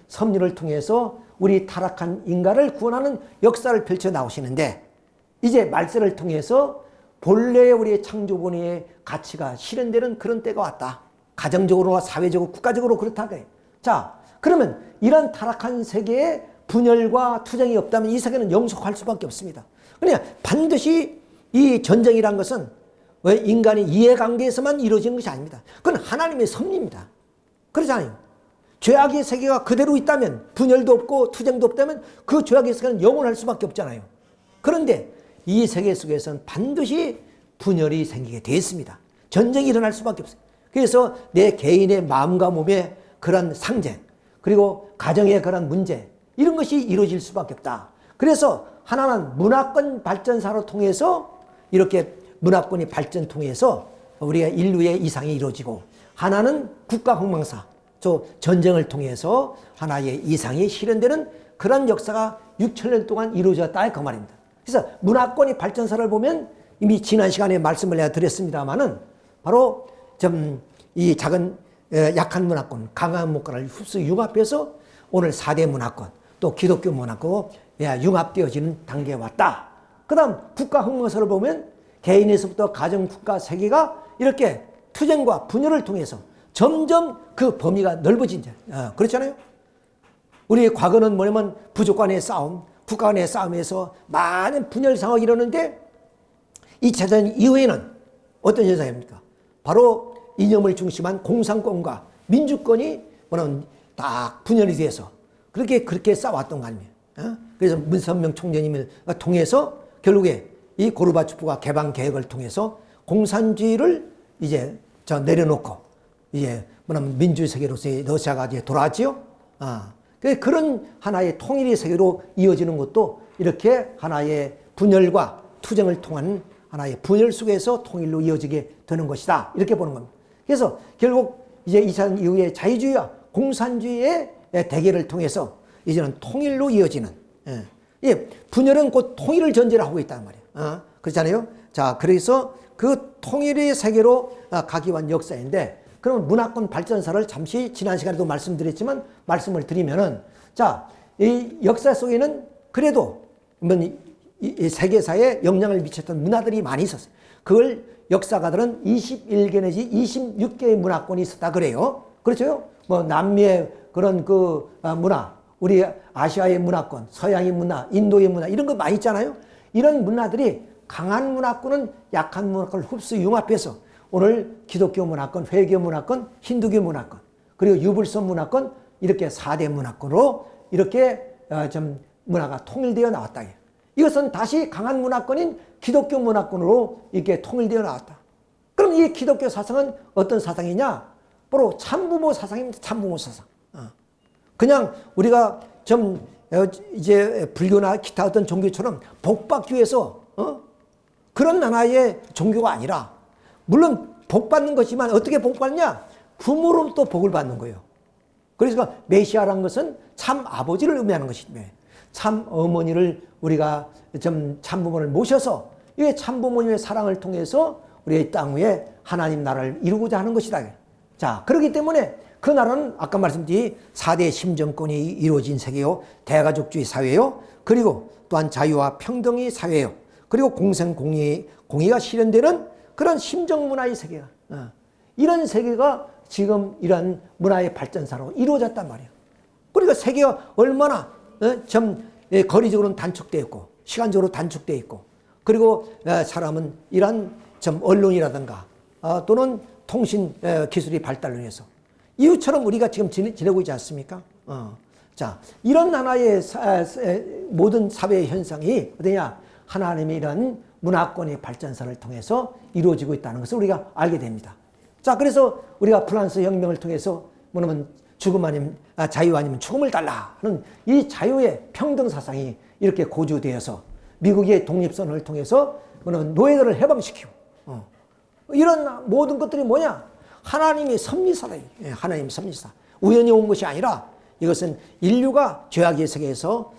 Speaker 1: 섭리를 통해서 우리 타락한 인간을 구원하는 역사를 펼쳐 나오시는데 이제 말세를 통해서 본래의 우리의 창조본의 가치가 실현되는 그런 때가 왔다. 가정적으로나 사회적으로 국가적으로 그렇다 그래요. 자, 그러면 이런 타락한 세계에 분열과 투쟁이 없다면 이 세계는 영속할 수밖에 없습니다. 그러니까 반드시 이 전쟁이란 것은 왜 인간의 이해관계에서만 이루어지는 것이 아닙니다. 그건 하나님의 섭리입니다. 그렇잖아요. 죄악의 세계가 그대로 있다면 분열도 없고 투쟁도 없다면 그 죄악의 세계는 영원할 수밖에 없잖아요. 그런데 이 세계 속에서는 반드시 분열이 생기게 되어 있습니다. 전쟁이 일어날 수밖에 없어요. 그래서 내 개인의 마음과 몸의 그런 상쟁 그리고 가정의 그런 문제 이런 것이 이루어질 수밖에 없다. 그래서 하나는 문화권 발전사로 통해서 이렇게 문화권의 발전 통해서 우리가 인류의 이상이 이루어지고 하나는 국가흥망사 저 전쟁을 통해서 하나의 이상이 실현되는 그런 역사가 6천년 동안 이루어졌다 그 말입니다. 그래서 문화권의 발전사를 보면 이미 지난 시간에 말씀을 내가 드렸습니다마는 바로 좀 이 작은 약한 문화권, 강한 문화권을 흡수 융합해서 오늘 4대 문화권 또 기독교 문화권 융합되어지는 단계에 왔다. 그 다음 국가 흥망사를 보면 개인에서부터 가정, 국가, 세계가 이렇게 투쟁과 분열을 통해서 점점 그 범위가 넓어진 자. 그렇잖아요. 우리의 과거는 뭐냐면 부족 간의 싸움, 국가 간의 싸움에서 많은 분열 상황이 일어나는데 2차 대전 이후에는 어떤 현상입니까? 바로 이념을 중심한 공산권과 민주권이 뭐냐면 딱 분열이 돼서 그렇게 싸웠던 거 아니에요. 그래서 문선명 총재님을 통해서 결국에 이 고르바초프가 개방 계획을 통해서 공산주의를 이제 내려놓고 이제 뭐냐면 민주의 세계로서의 러시아가 이제 돌아왔지요. 그런 하나의 통일의 세계로 이어지는 것도 이렇게 하나의 분열과 투쟁을 통한 하나의 분열 속에서 통일로 이어지게 되는 것이다. 이렇게 보는 겁니다. 그래서 결국 이제 2차 이후에 자유주의와 공산주의의 대결을 통해서 이제는 통일로 이어지는 분열은 곧 통일을 전제로 하고 있단 말이에요. 그렇잖아요. 자, 그래서 그 통일의 세계로 가기 위한 역사인데 그러면 문화권 발전사를 잠시 지난 시간에도 말씀드렸지만 말씀을 드리면은 자, 이 역사 속에는 그래도 이 세계사에 영향을 미쳤던 문화들이 많이 있었어요. 그걸 역사가들은 21개 내지 26개의 문화권이 있었다 그래요. 그렇죠? 뭐 남미의 그런 그 문화, 우리 아시아의 문화권, 서양의 문화, 인도의 문화 이런 거 많이 있잖아요. 이런 문화들이 강한 문화권은 약한 문화권을 흡수 융합해서 오늘 기독교 문화권, 회교 문화권, 힌두교 문화권, 그리고 유불선 문화권 이렇게 4대 문화권으로 이렇게 좀 문화가 통일되어 나왔다. 이것은 다시 강한 문화권인 기독교 문화권으로 이렇게 통일되어 나왔다. 그럼 이 기독교 사상은 어떤 사상이냐? 바로 참부모 사상입니다. 참부모 사상. 그냥 우리가 좀 이제 불교나 기타 어떤 종교처럼 복받기 위해서 그런 하나의 종교가 아니라 물론 복 받는 것이지만 어떻게 복 받느냐? 부모로부터 복을 받는 거예요. 그래서 메시아라는 것은 참 아버지를 의미하는 것입니다. 참 어머니를 우리가 좀 참부모를 모셔서 이 참부모님의 사랑을 통해서 우리의 땅 위에 하나님 나라를 이루고자 하는 것이다. 자, 그렇기 때문에 그 나라는 아까 말씀드린 4대 심정권이 이루어진 세계요, 대가족주의 사회요, 그리고 또한 자유와 평등의 사회요, 그리고 공의가 실현되는 그런 심정문화의 세계가 이런 세계가 지금 이런 문화의 발전사로 이루어졌단 말이에요. 그러니까 세계가 얼마나 좀 거리적으로는 단축되어 있고 시간적으로 단축되어 있고 그리고 사람은 이런 좀 언론이라든가 또는 통신 기술이 발달을 해서 이웃처럼 우리가 지금 지내고 있지 않습니까? 자, 이런 하나의 모든 사회 현상이 어디냐? 하나님의 이런 문화권의 발전사를 통해서 이루어지고 있다는 것을 우리가 알게 됩니다. 자, 그래서 우리가 프랑스 혁명을 통해서 뭐냐면 죽음 아니면 자유 아니면 죽음을 달라 하는 이 자유의 평등 사상이 이렇게 고조되어서 미국의 독립선언을 통해서 뭐냐면 노예들을 해방시키고 이런 모든 것들이 뭐냐? 하나님의 섭리사다. 하나님의 섭리사. 우연히 온 것이 아니라 이것은 인류가 죄악의 세계에서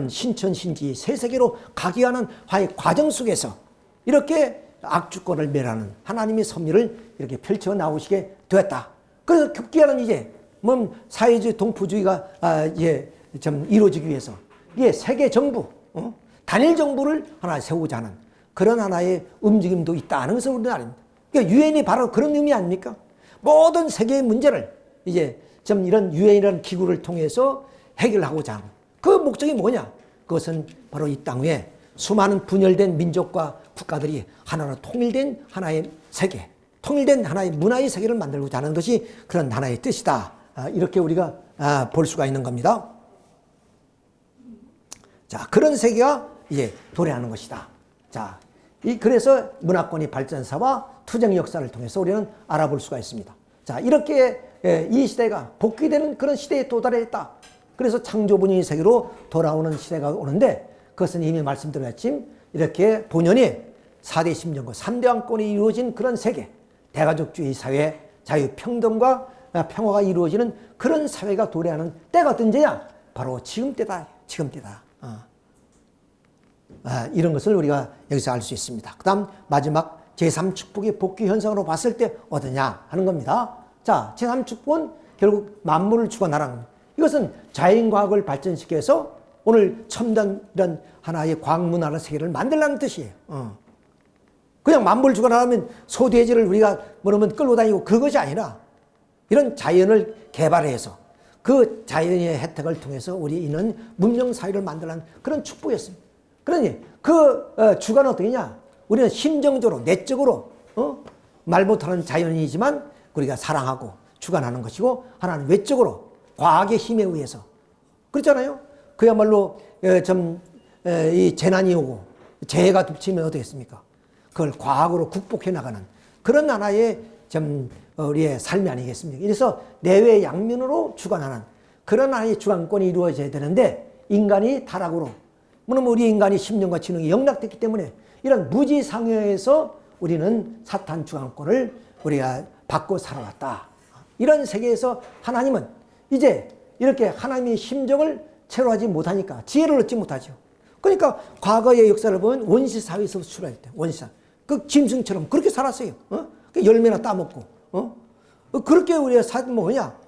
Speaker 1: 신천신지 새 세계로 가기 위한 화의 과정 속에서 이렇게 악주권을 멸하는 하나님의 섭리를 이렇게 펼쳐 나오시게 되었다. 그래서 급기야는 이제 사회주의 동포주의가 좀 이루어지기 위해서 이게 세계 정부, 단일 정부를 하나 세우자 하는 그런 하나의 움직임도 있다는 것을 우리는 압니다. 그러니까 유엔이 바로 그런 의미 아닙니까? 모든 세계의 문제를 이제 좀 이런 유엔이라는 기구를 통해서 해결하고자 하는 그 목적이 뭐냐? 그것은 바로 이 땅 위에 수많은 분열된 민족과 국가들이 하나로 통일된 하나의 세계, 통일된 하나의 문화의 세계를 만들고자 하는 것이 그런 하나의 뜻이다. 이렇게 우리가 볼 수가 있는 겁니다. 자, 그런 세계가 이제 도래하는 것이다. 자, 그래서 문화권의 발전사와 투쟁 역사를 통해서 우리는 알아볼 수가 있습니다. 자, 이렇게 이 시대가 복귀되는 그런 시대에 도달했다. 그래서 창조분의 세계로 돌아오는 시대가 오는데 그것은 이미 말씀드렸지만 이렇게 본연이 4대 심정과 3대 왕권이 이루어진 그런 세계, 대가족주의 사회, 자유평등과 평화가 이루어지는 그런 사회가 도래하는 때가 언제냐? 바로 지금 때다. 지금 때다. 이런 것을 우리가 여기서 알 수 있습니다. 그 다음 마지막 제3축복의 복귀 현상으로 봤을 때 어떠냐 하는 겁니다. 자, 제3축복은 결국 만물을 주관하라는 겁니다. 이것은 자연과학을 발전시켜서 오늘 첨단 이런 하나의 과학문화의 세계를 만들라는 뜻이에요. 그냥 만물 주관하면 소돼지를 우리가 뭐냐면 끌고 다니고 그것이 아니라 이런 자연을 개발해서 그 자연의 혜택을 통해서 우리는 문명사회를 만들라는 그런 축복이었습니다. 그러니 그 주관은 어떻게냐? 우리는 심정적으로 내적으로 말 못하는 자연이지만 우리가 사랑하고 주관하는 것이고 하나는 외적으로 과학의 힘에 의해서 그렇잖아요. 그야말로 이 재난이 오고 재해가 덮치면 어떻겠습니까? 그걸 과학으로 극복해 나가는 그런 하나의 우리의 삶이 아니겠습니까? 그래서 내외 양면으로 주관하는 그런 하나의 주관권이 이루어져야 되는데 인간이 타락으로 뭐냐면 우리 인간이 심령과 지능이 영락됐기 때문에 이런 무지상여에서 우리는 사탄 주관권을 우리가 받고 살아왔다. 이런 세계에서 하나님은 이제 이렇게 하나님의 심정을 체로하지 못하니까 지혜를 얻지 못하죠. 그러니까 과거의 역사를 보면 원시사회에서 출발했대요. 원시사회. 그 짐승처럼 그렇게 살았어요. 그 열매나 따먹고. 그렇게 우리가 살면 뭐냐?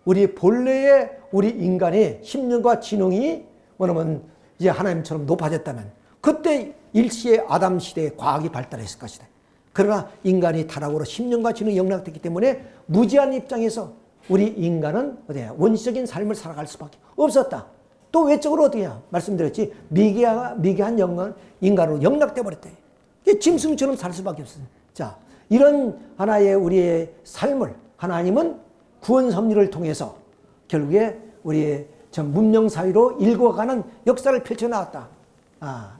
Speaker 1: 우리 본래의 우리 인간의 심령과 지능이 뭐냐면 이제 하나님처럼 높아졌다면 그때 일시의 아담 시대에 과학이 발달했을 것이다. 그러나 인간이 타락으로 심령과 지능이 영락됐기 때문에 무지한 입장에서 우리 인간은 어디야? 원시적인 삶을 살아갈 수밖에 없었다. 또 외적으로 어떻게냐? 말씀드렸지. 미개한 인간으로 영락돼 버렸다. 짐승처럼 살 수밖에 없었어요. 자, 이런 하나의 우리의 삶을 하나님은 구원 섭리를 통해서 결국에 우리의 문명 사회로 일궈가는 역사를 펼쳐 나왔다.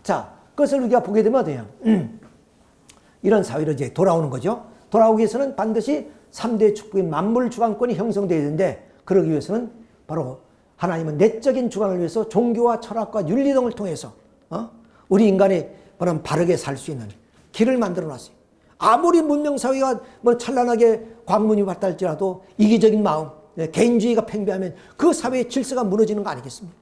Speaker 1: 자, 그것을 우리가 보게 되면 어때요? 이런 사회로 이제 돌아오는 거죠. 돌아오기 위해서는 반드시 3대 축복인 만물 주관권이 형성되어야 되는데 그러기 위해서는 바로 하나님은 내적인 주관을 위해서 종교와 철학과 윤리 등을 통해서 우리 인간이 바르게 살 수 있는 길을 만들어 놨어요. 아무리 문명사회가 찬란하게 과학문이 발달할지라도 이기적인 마음, 개인주의가 팽배하면 그 사회의 질서가 무너지는 거 아니겠습니까?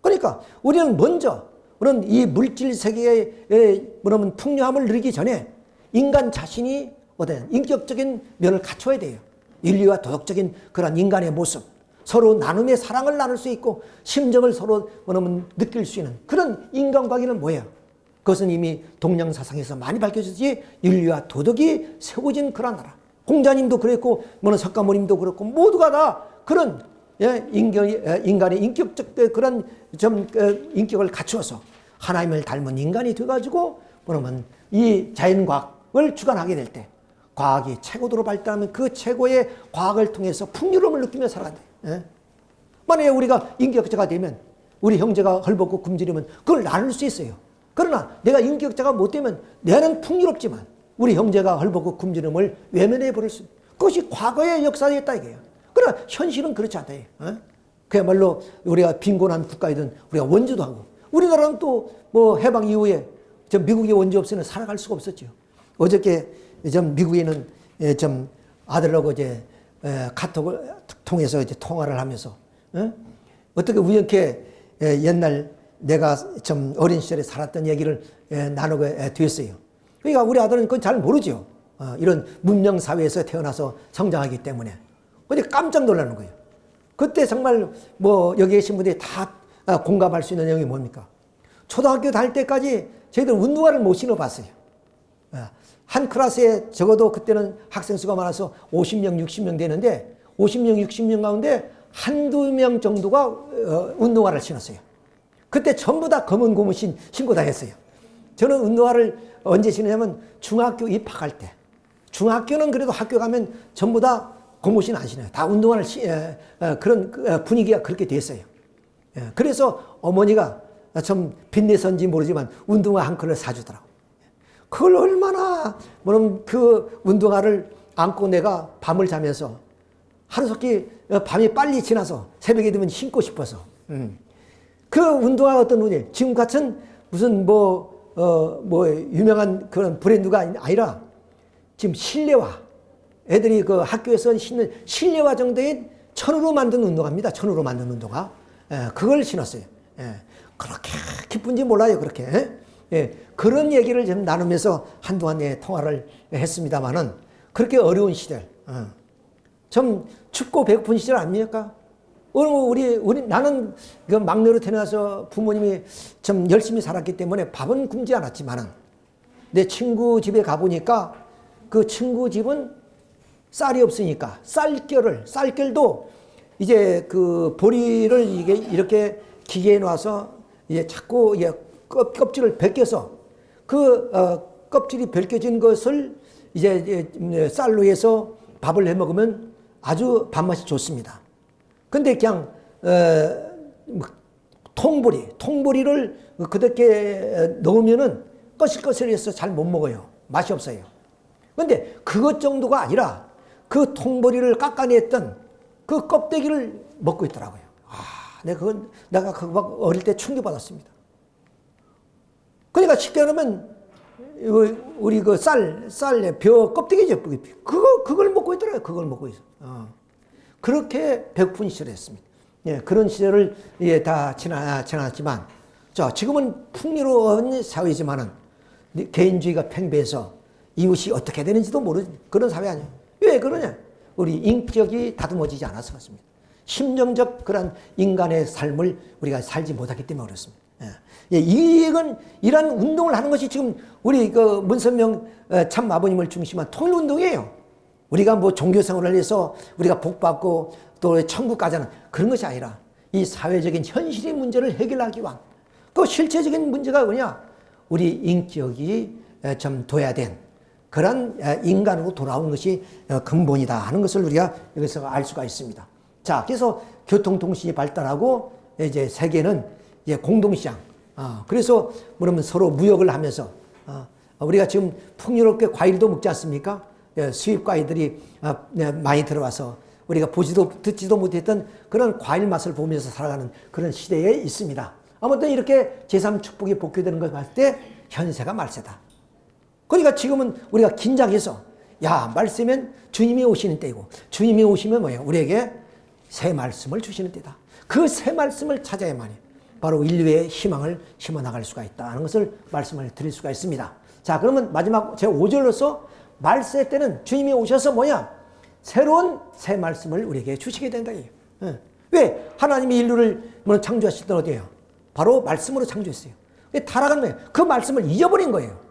Speaker 1: 그러니까 우리는 먼저 우리는 이 물질 세계의 풍요함을 누리기 전에 인간 자신이 어떤 인격적인 면을 갖춰야 돼요. 윤리와 도덕적인 그런 인간의 모습, 서로 나눔의 사랑을 나눌 수 있고 심정을 서로 느낄 수 있는 그런 인간관계는 뭐예요? 그것은 이미 동양 사상에서 많이 밝혀졌지. 윤리와 도덕이 세워진 그런 나라. 공자님도 그랬고 석가모님도 그렇고 모두가 다 그런 인간의 인격적 그런 인격을 갖추어서 하나님을 닮은 인간이 돼가지고 이 자연과학을 주관하게 될 때 과학이 최고도로 발달하면 그 최고의 과학을 통해서 풍요로움을 느끼며 살아야 돼. 만약에 우리가 인격자가 되면 우리 형제가 헐벗고 굶주리면 그걸 나눌 수 있어요. 그러나 내가 인격자가 못 되면 내는 풍요롭지만 우리 형제가 헐벗고 굶주림을 외면해 버릴 수, 그것이 과거의 역사였다 이게요. 그러나 현실은 그렇지 않다. 그야말로 우리가 빈곤한 국가이든 우리가 원주도 하고, 우리나라는 또 뭐 해방 이후에 저 미국의 원주 없이는 살아갈 수가 없었죠. 어저께 좀 미국에는 좀 아들하고 이제 카톡을 통해서 이제 통화를 하면서 어떻게 우연케 옛날 내가 좀 어린 시절에 살았던 얘기를 나누게 됐어요. 그러니까 우리 아들은 그건 잘 모르죠. 이런 문명 사회에서 태어나서 성장하기 때문에. 근데 깜짝 놀라는 거예요. 그때 정말 뭐 여기 계신 분들이 다 공감할 수 있는 내용이 뭡니까? 초등학교 다닐 때까지 저희들 운동화를 못 신어봤어요. 한 클래스에 적어도 그때는 학생 수가 많아서 50명, 60명 되는데 50명, 60명 가운데 한두 명 정도가 운동화를 신었어요. 그때 전부 다 검은 고무 신고 다녔어요. 저는 운동화를 언제 신으냐면 중학교 입학할 때. 중학교는 그래도 학교 가면 전부 다 고무신 안 신어요. 다 운동화를 그런 분위기가 그렇게 됐어요. 그래서 어머니가 좀 빚내선지 모르지만 운동화 한 컬을 사주더라고요. 그걸 얼마나, 뭐냐면 그 운동화를 안고 내가 밤을 자면서 하루속히 밤이 빨리 지나서 새벽에 되면 신고 싶어서. 그 운동화가 어떤 운이, 지금 같은 무슨 유명한 그런 브랜드가 아니라 지금 실내화, 애들이 그 학교에서 신는 실내화 정도의 천으로 만든 운동화입니다. 천으로 만든 운동화. 그걸 신었어요. 그렇게 기쁜지 몰라요, 그렇게. 그런 얘기를 좀 나누면서 한동안 통화를 했습니다만은, 그렇게 어려운 시절, 좀 춥고 배고픈 시절 아닙니까? 나는 그 막내로 태어나서 부모님이 좀 열심히 살았기 때문에 밥은 굶지 않았지만은, 내 친구 집에 가보니까 그 친구 집은 쌀이 없으니까 쌀결도 이제 그 보리를 이렇게 기계에 놔서 이제 자꾸 껍질을 벗겨서 그 껍질이 벗겨진 것을 이제 쌀로 해서 밥을 해 먹으면 아주 밥맛이 좋습니다. 근데 그냥 통보리를 그렇게 넣으면은 거실거실해서 잘 못 먹어요. 맛이 없어요. 근데 그것 정도가 아니라 그 통보리를 깎아냈던 그 껍데기를 먹고 있더라고요. 내가 그거 어릴 때 충격받았습니다. 그러니까 쉽게 말하면 우리 그 쌀 벼 껍데기죠. 그걸 먹고 있더라고요. 그걸 먹고 있어. 그렇게 배고픈 시절이었습니다. 그런 시절을 다 지났지만, 자, 지금은 풍요로운 사회지만은 개인주의가 팽배해서 이웃이 어떻게 되는지도 모르는 그런 사회 아니에요. 왜 그러냐? 우리 인격이 다듬어지지 않아서 그렇습니다. 심정적 그런 인간의 삶을 우리가 살지 못하기 때문에 그렇습니다. 이런 운동을 하는 것이 지금 우리 그 문선명 참 아버님을 중심한 통일운동이에요. 우리가 뭐 종교생활을 해서 우리가 복받고 또 천국 가자는 그런 것이 아니라 이 사회적인 현실의 문제를 해결하기 위한 그 실체적인 문제가 뭐냐? 우리 인격이 좀 둬야 된 그런 인간으로 돌아온 것이 근본이다 하는 것을 우리가 여기서 알 수가 있습니다. 자, 그래서 교통통신이 발달하고 이제 세계는 이제 공동시장. 그래서 뭐냐면 서로 무역을 하면서 우리가 지금 풍요롭게 과일도 먹지 않습니까? 수입 과일들이 많이 들어와서 우리가 보지도 듣지도 못했던 그런 과일 맛을 보면서 살아가는 그런 시대에 있습니다. 아무튼 이렇게 제3축복이 복귀되는 걸 봤을 때 현세가 말세다. 그러니까 지금은 우리가 긴장해서 말세면 주님이 오시는 때이고, 주님이 오시면 뭐예요? 우리에게 새 말씀을 주시는 때다. 그 새 말씀을 찾아야만이 바로 인류의 희망을 심어나갈 수가 있다는 것을 말씀을 드릴 수가 있습니다. 자, 그러면 마지막 제 5절로서 말세 때는 주님이 오셔서 새로운 새 말씀을 우리에게 주시게 된다. 왜? 하나님이 인류를 창조하실 때는 어디예요? 바로 말씀으로 창조했어요. 타락한 거예요. 그 말씀을 잊어버린 거예요.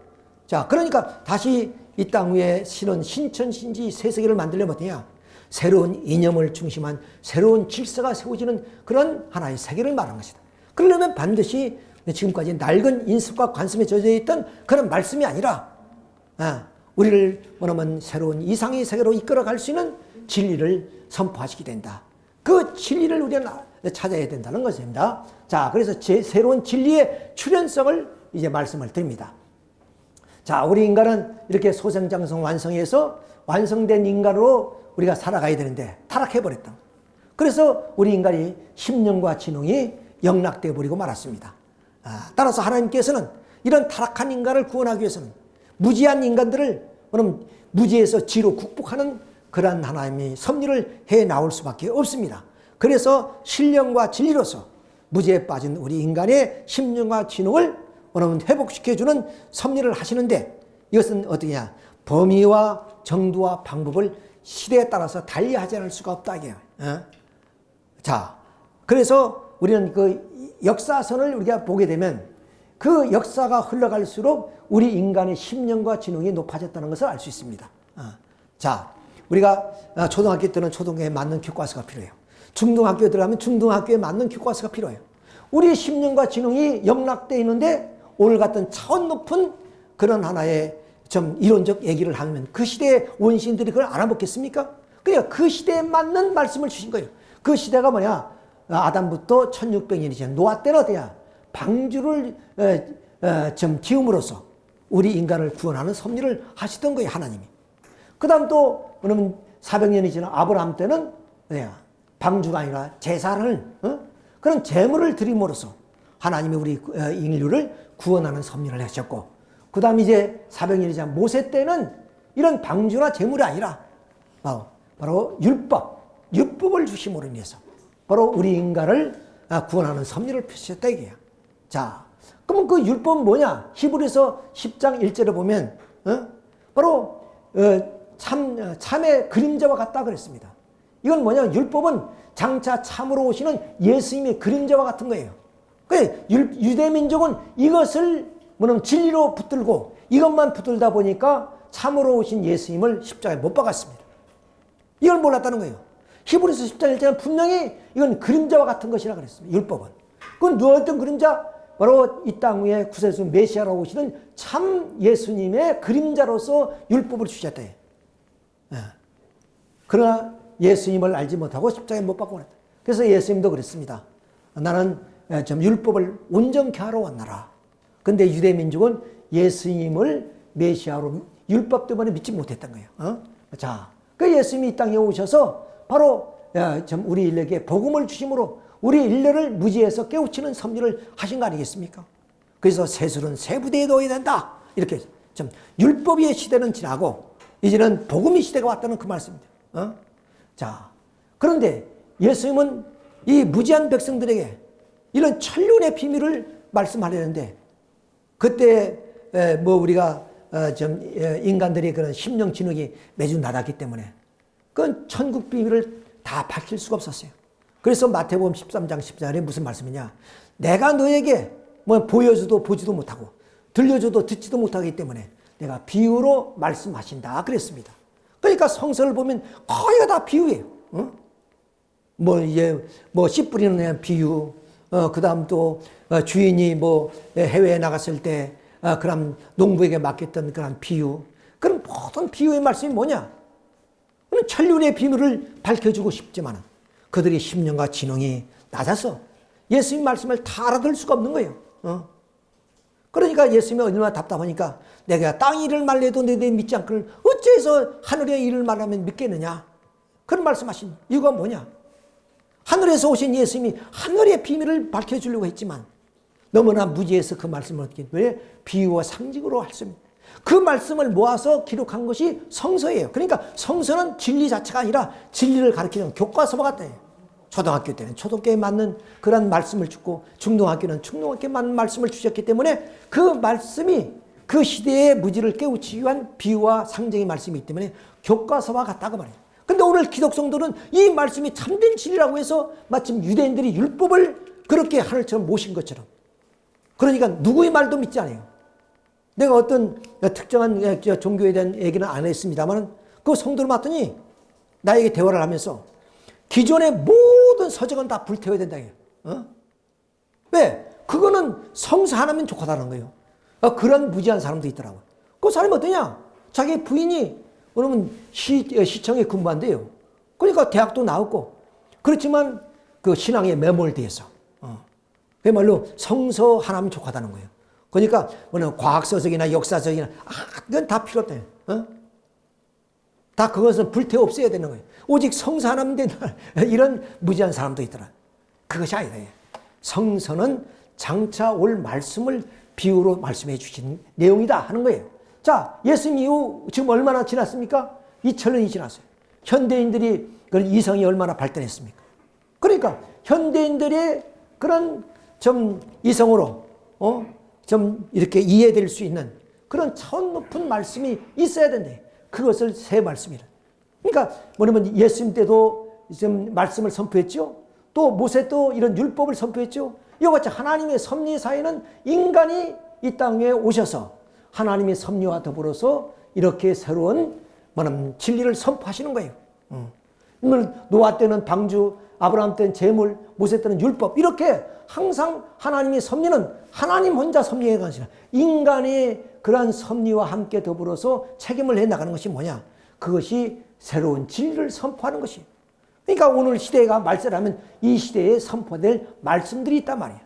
Speaker 1: 자, 그러니까 다시 이 땅 위에 신은 신천신지 새 세계를 만들려면 어떠냐? 새로운 이념을 중심한 새로운 질서가 세워지는 그런 하나의 세계를 말하는 것이다. 그러려면 반드시 지금까지 낡은 인습과 관습에 젖어 있던 그런 말씀이 아니라 우리를 뭐냐면 새로운 이상의 세계로 이끌어갈 수 있는 진리를 선포하시게 된다. 그 진리를 우리는 찾아야 된다는 것입니다. 자, 그래서 새로운 진리의 출현성을 이제 말씀을 드립니다. 자, 우리 인간은 이렇게 소생장성 완성해서 완성된 인간으로 우리가 살아가야 되는데 타락해버렸다. 그래서 우리 인간이 심령과 지능이 영락되어 버리고 말았습니다. 따라서 하나님께서는 이런 타락한 인간을 구원하기 위해서는 무지한 인간들을 무지에서 지로 극복하는 그러한 하나님이 섭리를 해 나올 수밖에 없습니다. 그래서 신령과 진리로서 무지에 빠진 우리 인간의 심령과 지능을 회복시켜주는 섭리를 하시는데 이것은 어떠냐? 범위와 정도와 방법을 시대에 따라서 달리하지 않을 수가 없다 이게요. 자, 그래서 우리는 그 역사선을 우리가 보게 되면 그 역사가 흘러갈수록 우리 인간의 심령과 지능이 높아졌다는 것을 알 수 있습니다. 자, 우리가 초등학교 때는 초등학교에 맞는 교과서가 필요해요. 중등학교에 들어가면 중등학교에 맞는 교과서가 필요해요. 우리 심령과 지능이 영락되어 있는데 오늘 같은 차원 높은 그런 하나의 좀 이론적 얘기를 하면 그 시대의 원신들이 그걸 알아먹겠습니까? 그러니까 그 시대에 맞는 말씀을 주신 거예요. 그 시대가 뭐냐? 아담부터 1600년이 전 노아 때는 어때야? 방주를 좀 지음으로써 우리 인간을 구원하는 섭리를 하시던 거예요, 하나님이. 그 다음 또, 그러면 400년이 지난 아브라함 때는 뭐야? 방주가 아니라 제사를, 그런 제물을 드림으로써 하나님이 우리 인류를 구원하는 섭리를 하셨고, 그 다음 이제 400년이 지난 모세 때는 이런 방주나 제물이 아니라 바로 율법을 주심으로 인해서 바로 우리 인간을 구원하는 섭리를 펼치셨다 이게요. 자, 그러면 그 율법은 뭐냐? 히브리서 10장 1절에 보면 바로 참의 그림자와 같다 그랬습니다. 이건 뭐냐? 율법은 장차 참으로 오시는 예수님의 그림자와 같은 거예요. 유대민족은 이것을 진리로 붙들고 이것만 붙들다 보니까 참으로 오신 예수님을 십자가에 못 박았습니다. 이걸 몰랐다는 거예요. 히브리서 10장 1절은 분명히 이건 그림자와 같은 것이라 그랬습니다. 율법은. 그건 어떤 그림자? 바로 이 땅 위에 구세주 메시아로 오시는 참 예수님의 그림자로서 율법을 주셨다. 그러나 예수님을 알지 못하고 십자가에 못 박고 그랬다. 그래서 예수님도 그랬습니다. 나는 좀 율법을 온전케 하러 왔나라. 근데 유대민족은 예수님을 메시아로 율법 때문에 믿지 못했던 거예요. 자, 그 예수님이 이 땅에 오셔서 바로 우리 인류에게 복음을 주심으로 우리 인류를 무지에서 깨우치는 섭리를 하신 거 아니겠습니까? 그래서 세술은 새 부대에 놓아야 된다. 이렇게 좀 율법의 시대는 지나고 이제는 복음의 시대가 왔다는 그 말씀입니다. 자, 그런데 예수님은 이 무지한 백성들에게 이런 천륜의 비밀을 말씀하려는데 그때 우리가 인간들이 그런 심령 지능이 매주 낮았기 때문에 그건 천국 비밀을 다 밝힐 수가 없었어요. 그래서 마태복음 13장 14절에 무슨 말씀이냐? 내가 너에게 보여줘도 보지도 못하고 들려줘도 듣지도 못하기 때문에 내가 비유로 말씀하신다 그랬습니다. 그러니까 성서를 보면 거의 다 비유예요. 씨 뿌리는 비유, 그 다음 또 주인이 해외에 나갔을 때 그런 농부에게 맡겼던 그런 비유, 그런 모든 비유의 말씀이 뭐냐? 천륜의 비밀을 밝혀주고 싶지만 그들의 심령과 지능이 낮아서 예수님 말씀을 다 알아들 수가 없는 거예요. 그러니까 예수님이 얼마나 답답하니까 내가 땅 일을 말해도 내 믿지 않기를 어째서 하늘의 일을 말하면 믿겠느냐? 그런 말씀하신 이유가 뭐냐? 하늘에서 오신 예수님이 하늘의 비밀을 밝혀주려고 했지만 너무나 무지해서 그 말씀을 얻기 때문에 비유와 상징으로 할 수 있습니다. 그 말씀을 모아서 기록한 것이 성서예요. 그러니까 성서는 진리 자체가 아니라 진리를 가르치는 교과서와 같아요. 초등학교 때는 초등학교에 맞는 그런 말씀을 주고 중등학교는 중등학교에 맞는 말씀을 주셨기 때문에 그 말씀이 그 시대의 무지를 깨우치기 위한 비유와 상징의 말씀이기 때문에 교과서와 같다고 말해요. 근데 오늘 기독성도는 이 말씀이 참된 진리라고 해서 마침 유대인들이 율법을 그렇게 하늘처럼 모신 것처럼 그러니까 누구의 말도 믿지 않아요. 내가 어떤 특정한 종교에 대한 얘기는 안 했습니다만 그 성도를 봤더니 나에게 대화를 하면서 기존의 모든 서적은 다 불태워야 된다. 왜? 그거는 성서 하나면 족하다는 거예요. 그런 무지한 사람도 있더라고요. 그 사람이 어떠냐? 자기 부인이 그러면 시청에 근무한대요. 그러니까 대학도 나왔고 그렇지만 그 신앙에 매몰돼서 그야말로 성서 하나면 족하다는 거예요. 그러니까 뭐냐 과학서적이나 역사적이나 그건 다 필요 없다. 다 그것은 불태워 없애야 되는 거예요. 오직 성서 하나면 된다. 이런 무지한 사람도 있더라. 그것이 아니다. 성서는 장차 올 말씀을 비유로 말씀해 주신 내용이다 하는 거예요. 자, 예수님 이후 지금 얼마나 지났습니까? 2000년이 지났어요. 현대인들이 그런 이성이 얼마나 발전했습니까? 그러니까 현대인들의 그런 좀 이성으로 좀 이렇게 이해될 수 있는 그런 차원 높은 말씀이 있어야 된대. 그것을 새 말씀이라. 그러니까 뭐냐면 예수님 때도 좀 말씀을 선포했죠. 또 모세 또 이런 율법을 선포했죠. 이와 같이 하나님의 섭리 사회는 인간이 이 땅에 오셔서 하나님의 섭리와 더불어서 이렇게 새로운 뭐냐면 진리를 선포하시는 거예요. 노아 때는 방주, 아브라함 때는 제물, 모세 때는 율법, 이렇게 항상 하나님의 섭리는 하나님 혼자 섭리해 가시나 인간의 그러한 섭리와 함께 더불어서 책임을 내나가는 것이 뭐냐? 그것이 새로운 진리를 선포하는 것이에요. 그러니까 오늘 시대가 말세라면 이 시대에 선포될 말씀들이 있단 말이에요.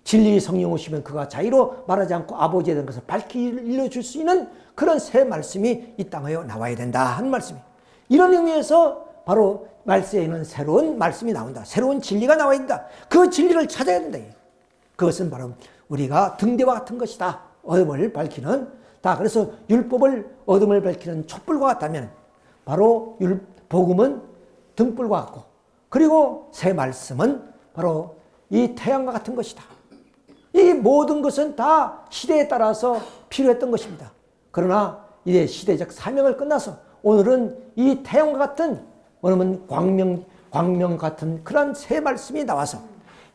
Speaker 1: 진리의 성령 오시면 그가 자유로 말하지 않고 아버지에 대한 것을 밝히 일러줄 수 있는 그런 새 말씀이 이 땅에 나와야 된다 하는 말씀이에요. 이런 의미에서 바로 말세에는 새로운 말씀이 나온다. 새로운 진리가 나와야 된다. 그 진리를 찾아야 된다. 그것은 바로 우리가 등대와 같은 것이다. 어둠을 밝히는 다. 그래서 율법을 어둠을 밝히는 촛불과 같다면 바로 복음은 등불과 같고, 그리고 새 말씀은 바로 이 태양과 같은 것이다. 이 모든 것은 다 시대에 따라서 필요했던 것입니다. 그러나 이제 시대적 사명을 끝나서 오늘은 이 태양과 같은 뭐냐면 광명 같은 그러한 새 말씀이 나와서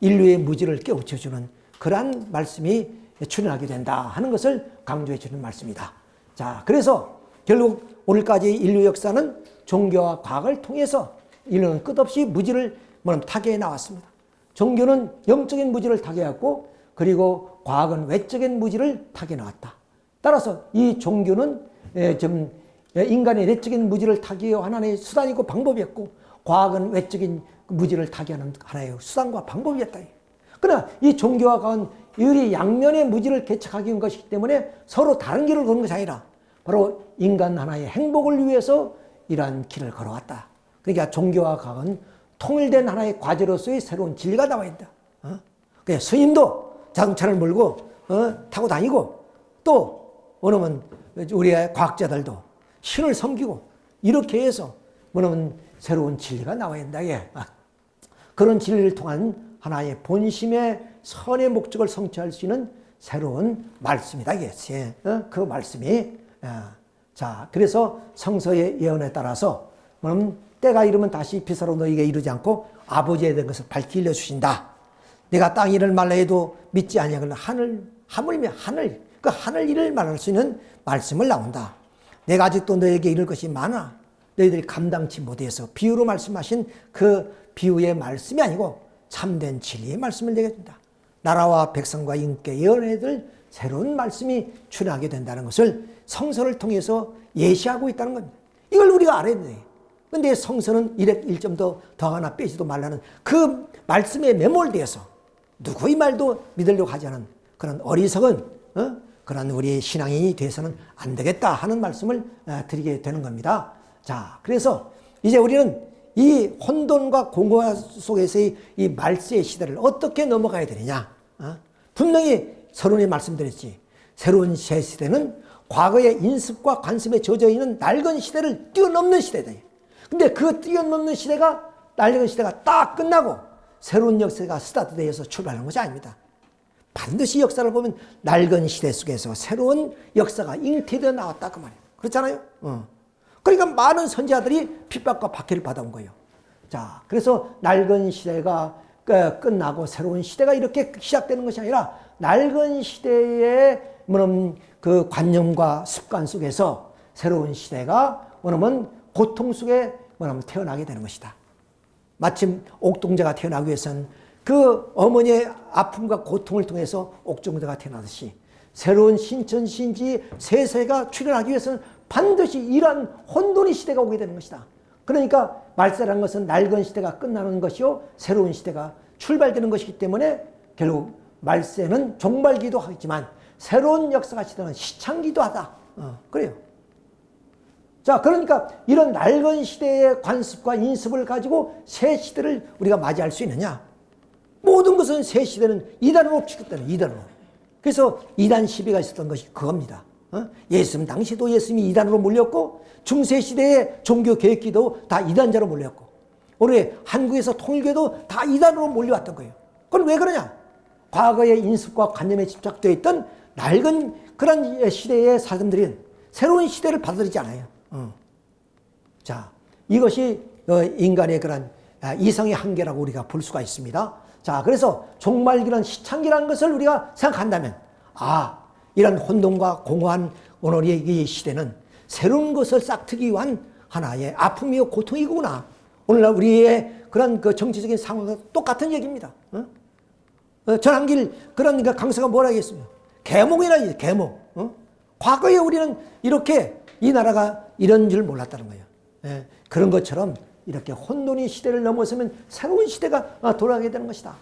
Speaker 1: 인류의 무지를 깨우쳐주는 그러한 말씀이 출현하게 된다 하는 것을 강조해 주는 말씀이다. 자, 그래서 결국 오늘까지 인류 역사는 종교와 과학을 통해서 인류는 끝없이 무지를 타개해 나왔습니다. 종교는 영적인 무지를 타개했고, 그리고 과학은 외적인 무지를 타개해 나왔다. 따라서 이 종교는 좀 인간의 내적인 무지를 타개해 하나의 수단이고 방법이었고, 과학은 외적인 무지를 타개하는 하나의 수단과 방법이었다. 그러나 이 종교와 과학은 이 양면의 무지를 개척하기 위한 것이기 때문에 서로 다른 길을 걷는 것이 아니라 바로 인간 하나의 행복을 위해서 이러한 길을 걸어왔다. 그러니까 종교와 과학은 통일된 하나의 과제로서의 새로운 진리가 나와 있다. 그러니까 스님도 자동차를 몰고 타고 다니고, 또 뭐냐면 우리의 과학자들도 신을 섬기고, 이렇게 해서 뭐냐면 새로운 진리가 나와야 된다. 그런 진리를 통한 하나의 본심의 선의 목적을 성취할 수 있는 새로운 말씀이다. 그 말씀이. 자, 그래서 성서의 예언에 따라서 때가 이르면 다시 비서로 너희에게 이르지 않고 아버지에 대한 것을 밝히 일러주신다. 내가 땅 일을 말라 해도 믿지 아니하거든 하물며 그 하늘 일을 말할 수 있는 말씀을 나온다. 내가 아직도 너에게 이를 것이 많아 너희들이 감당치 못해서 비유로 말씀하신 그 비유의 말씀이 아니고 참된 진리의 말씀을 내게 준다. 나라와 백성과 인께 예언해들 새로운 말씀이 출현하게 된다는 것을 성서를 통해서 예시하고 있다는 겁니다. 이걸 우리가 알아야 돼. 근데 성서는 1점도 더 하나 빼지도 말라는 그 말씀에 매몰되어서 누구의 말도 믿으려고 하지 않은 그런 어리석은 그런 우리의 신앙인이 돼서는 안 되겠다 하는 말씀을 드리게 되는 겁니다. 자, 그래서 이제 우리는 이 혼돈과 공허 속에서의 이 말세의 시대를 어떻게 넘어가야 되느냐. 분명히 서론에 말씀드렸지. 새로운 새 시대는 과거의 인습과 관습에 젖어 있는 낡은 시대를 뛰어넘는 시대다. 근데 그 뛰어넘는 시대가, 낡은 시대가 딱 끝나고 새로운 역사가 스타트되어서 출발하는 것이 아닙니다. 반드시 역사를 보면 낡은 시대 속에서 새로운 역사가 잉태되어 나왔다 그 말이에요. 그렇잖아요. 그러니까 많은 선지자들이 핍박과 박해를 받아온 거예요. 자, 그래서 낡은 시대가 끝나고 새로운 시대가 이렇게 시작되는 것이 아니라 낡은 시대의 그 관념과 습관 속에서 새로운 시대가 고통 속에 태어나게 되는 것이다. 마침 옥동자가 태어나기 위해서는 그 어머니의 아픔과 고통을 통해서 옥동자가 태어나듯이 새로운 신천신지 세세가 출현하기 위해서는 반드시 이러한 혼돈의 시대가 오게 되는 것이다. 그러니까 말세라는 것은 낡은 시대가 끝나는 것이요 새로운 시대가 출발되는 것이기 때문에 결국 말세는 종말기도 하지만 새로운 역사가 시대는 시창기도 하다. 그래요. 자, 그러니까 이런 낡은 시대의 관습과 인습을 가지고 새 시대를 우리가 맞이할 수 있느냐? 모든 것은 새 시대는 이단으로 취급되는 이단으로. 그래서 이단 시비가 있었던 것이 그겁니다. 예수님 당시도 예수님이 이단으로 몰렸고 중세 시대의 종교 개혁기도 다 이단자로 몰렸고 오늘 한국에서 통일교도 다 이단으로 몰려왔던 거예요. 그건 왜 그러냐? 과거의 인습과 관념에 집착되어 있던 낡은 그런 시대의 사람들이 새로운 시대를 받아들이지 않아요. 자, 이것이 인간의 그런 이성의 한계라고 우리가 볼 수가 있습니다. 자, 그래서 종말기는 시창기라는 것을 우리가 생각한다면, 이런 혼돈과 공허한 오늘의 이 시대는 새로운 것을 싹트기 위한 하나의 아픔이요 고통이구나. 오늘날 우리의 그런 그 정치적인 상황과 똑같은 얘기입니다. 전한길 그런 강사가 뭐라 하겠습니까? 계몽이라 계몽. 과거에 우리는 이렇게 이 나라가 이런 줄 몰랐다는 거예요. 그런 것처럼 이렇게 혼돈의 시대를 넘어서면 새로운 시대가 돌아가게 되는 것이다.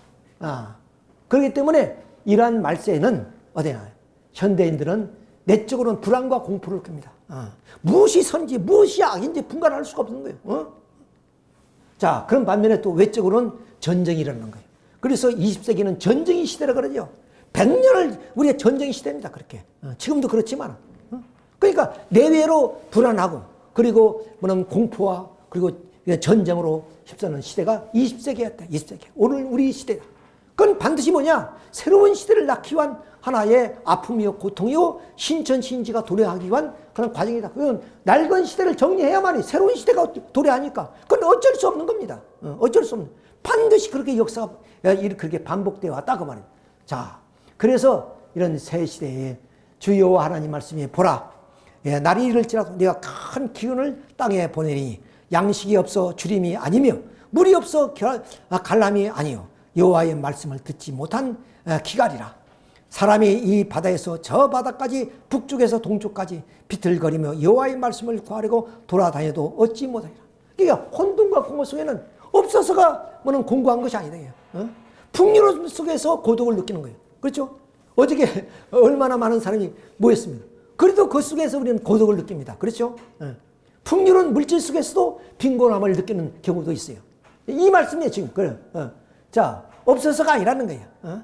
Speaker 1: 그렇기 때문에 이러한 말세에는 어디나 현대인들은 내적으로는 불안과 공포를 느낍니다. 무엇이 선지 무엇이 악인지 분간할 수가 없는 거예요. 자, 그런 반면에 또 외적으로는 전쟁이 일어나는 거예요. 그래서 20세기는 전쟁의 시대라 그러죠. 100년을 우리의 전쟁의 시대입니다. 그렇게. 지금도 그렇지만. 그러니까 내외로 불안하고 그리고 뭐냐면 공포와 그리고 전쟁으로 휩싸는 시대가 20세기였다. 20세기. 오늘 우리 시대다. 그건 반드시 뭐냐? 새로운 시대를 낳기 위한 하나의 아픔이요 고통이요 신천신지가 도래하기 위한 그런 과정이다. 그건 낡은 시대를 정리해야만이 새로운 시대가 도래하니까 그건 어쩔 수 없는 겁니다. 어쩔 수 없는. 반드시 그렇게 역사가 그렇게 반복되어 왔다 그 말이에요. 자, 그래서 이런 새 시대에 주여 하나님 말씀이 보라. 날이 이를지라도 내가 큰 기운을 땅에 보내니 양식이 없어 주림이 아니며 물이 없어 갈람이 아니요 여호와의 말씀을 듣지 못한 기갈이라. 사람이 이 바다에서 저 바다까지 북쪽에서 동쪽까지 비틀거리며 여호와의 말씀을 구하려고 돌아다녀도 얻지 못하리라. 그러니까 혼돈과 공허 속에는 없어서가 뭐는 공고한 것이 아니다. 풍요로움 속에서 고독을 느끼는 거예요. 그렇죠? 어저께 얼마나 많은 사람이 모였습니다. 그래도 그 속에서 우리는 고독을 느낍니다. 그렇죠? 풍요로운 물질 속에서도 빈곤함을 느끼는 경우도 있어요. 이 말씀이에요, 지금. 그래. 자, 없어서가 아니라는 거예요.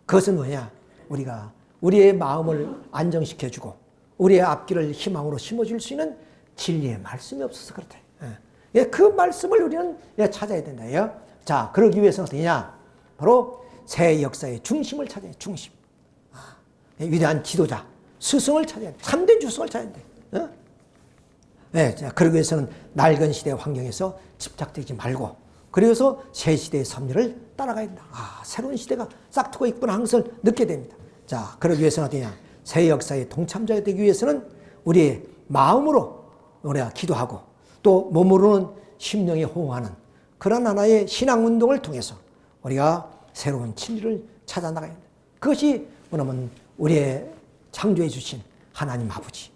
Speaker 1: 그것은 뭐냐? 우리가 우리의 마음을 안정시켜주고 우리의 앞길을 희망으로 심어줄 수 있는 진리의 말씀이 없어서 그렇다. 그 말씀을 우리는 찾아야 된다. 자, 그러기 위해서는 어떠냐? 바로 새 역사의 중심을 찾아야 돼. 중심. 위대한 지도자, 스승을 찾아야 돼. 참된 주승을 찾아야 돼. 자, 그러기 위해서는 낡은 시대의 환경에서 집착되지 말고 그래서 새 시대의 섭리를 따라가야 된다. 새로운 시대가 싹트고 있구나 하는 것을 느끼게 됩니다. 자, 그러기 위해서는 어떠냐? 새 역사의 동참자가 되기 위해서는 우리의 마음으로 우리가 기도하고 또 몸으로는 심령에 호응하는 그런 하나의 신앙운동을 통해서 우리가 새로운 진리를 찾아 나가야 된다. 그것이 뭐냐면 우리의 창조해 주신 하나님 아버지,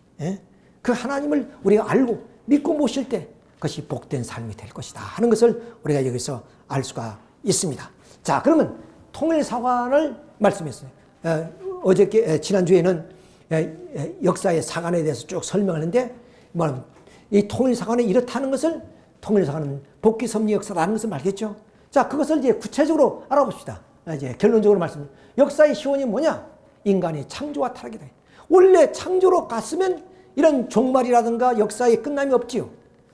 Speaker 1: 그 하나님을 우리가 알고 믿고 모실 때 그것이 복된 삶이 될 것이다 하는 것을 우리가 여기서 알 수가 있습니다. 자, 그러면 통일사관을 말씀했어요. 어저께 지난주에는 역사의 사관에 대해서 쭉 설명하는데 이 통일사관이 이렇다는 것을 통일사관은 복귀섭리 역사라는 것을 말겠죠. 자, 그것을 이제 구체적으로 알아봅시다. 이제 결론적으로 말씀. 역사의 시원이 뭐냐? 인간의 창조와 타락이다. 원래 창조로 갔으면 이런 종말이라든가 역사의 끝남이 없지요.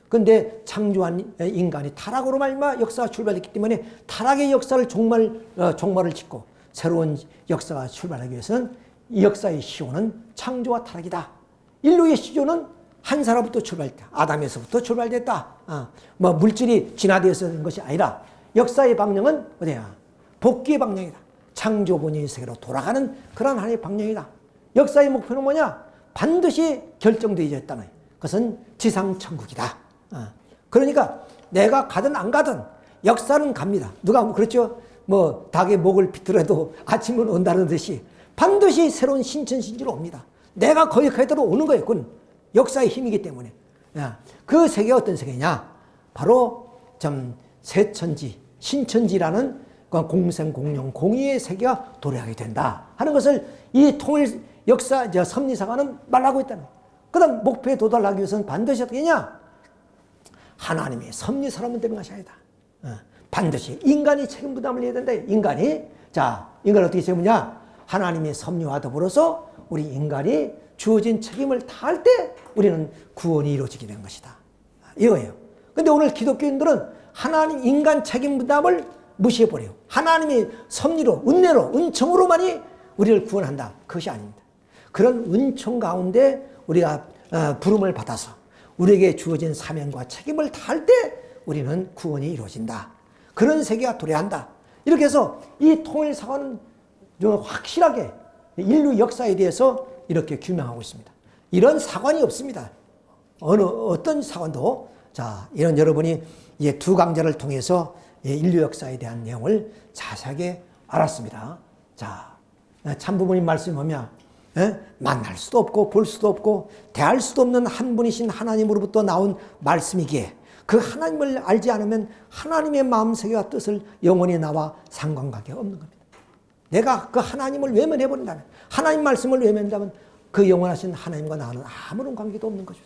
Speaker 1: 그런데 창조한 인간이 타락으로 말미암아 역사가 출발했기 때문에 타락의 역사를 종말을 짓고 새로운 역사가 출발하기 위해서는 이 역사의 시효는 창조와 타락이다. 인류의 시조는 한 사람부터 출발했다. 아담에서부터 출발됐다. 물질이 진화되어서 된 것이 아니라 역사의 방향은 어디야? 복귀의 방향이다. 창조 본연의 세계로 돌아가는 그런 하나의 방향이다. 역사의 목표는 뭐냐? 반드시 결정되어 있다는 거예요. 그것은 지상천국이다. 그러니까 내가 가든 안 가든 역사는 갑니다. 누가 그렇죠? 닭의 목을 비틀어도 아침은 온다는 듯이 반드시 새로운 신천신지로 옵니다. 내가 거기까지로 오는 거예요. 그건 역사의 힘이기 때문에. 그 세계가 어떤 세계냐? 바로 좀 세천지, 신천지라는 공생공령 공의의 세계가 도래하게 된다 하는 것을 이 통일 역사 섭리사관은 말하고 있다는 거예요. 그 다음 목표에 도달하기 위해서는 반드시 어떻게 하냐? 하나님이 섭리사람은 되는 것이 아니다. 반드시 인간이 책임 부담을 해야 된다. 인간이 어떻게 책임이냐? 하나님의 섭리와 더불어서 우리 인간이 주어진 책임을 다할 때 우리는 구원이 이루어지게 된 것이다. 이거예요. 근데 오늘 기독교인들은 하나님 인간 책임 부담을 무시해버려요. 하나님의 섭리로, 은혜로, 은총으로만이 우리를 구원한다. 그것이 아닙니다. 그런 은총 가운데 우리가 부름을 받아서 우리에게 주어진 사명과 책임을 다할 때 우리는 구원이 이루어진다. 그런 세계가 도래한다. 이렇게 해서 이 통일사관은 확실하게 인류 역사에 대해서 이렇게 규명하고 있습니다. 이런 사관이 없습니다. 어떤 사관도. 이런 여러분이 이제 두 강좌를 통해서 인류 역사에 대한 내용을 자세하게 알았습니다. 참부모님 말씀이 뭐냐? 만날 수도 없고 볼 수도 없고 대할 수도 없는 한 분이신 하나님으로부터 나온 말씀이기에 그 하나님을 알지 않으면 하나님의 마음세계와 뜻을 영원히 나와 상관관계가 없는 겁니다. 내가 그 하나님을 외면해버린다면, 하나님 말씀을 외면한다면 그 영원하신 하나님과 나는 아무런 관계도 없는 거죠.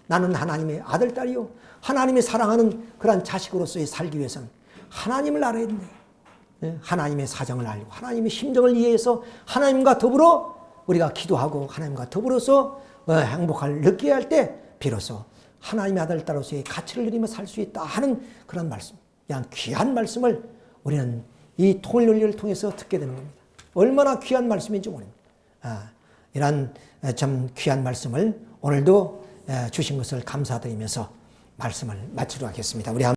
Speaker 1: 나는 하나님의 아들, 딸이요. 하나님이 사랑하는 그런 자식으로서의 살기 위해서는 하나님을 알아야 된다. 하나님의 사정을 알고 하나님의 심정을 이해해서 하나님과 더불어 우리가 기도하고 하나님과 더불어서 행복을 느끼게 할 때 비로소 하나님의 아들, 딸로서의 가치를 누리며 살 수 있다 하는 그런 말씀. 그냥 귀한 말씀을 우리는 이 통일 논리를 통해서 듣게 되는 겁니다. 얼마나 귀한 말씀인지 모릅니다. 이런 참 귀한 말씀을 오늘도 주신 것을 감사드리면서 말씀을 마치도록 하겠습니다. 우리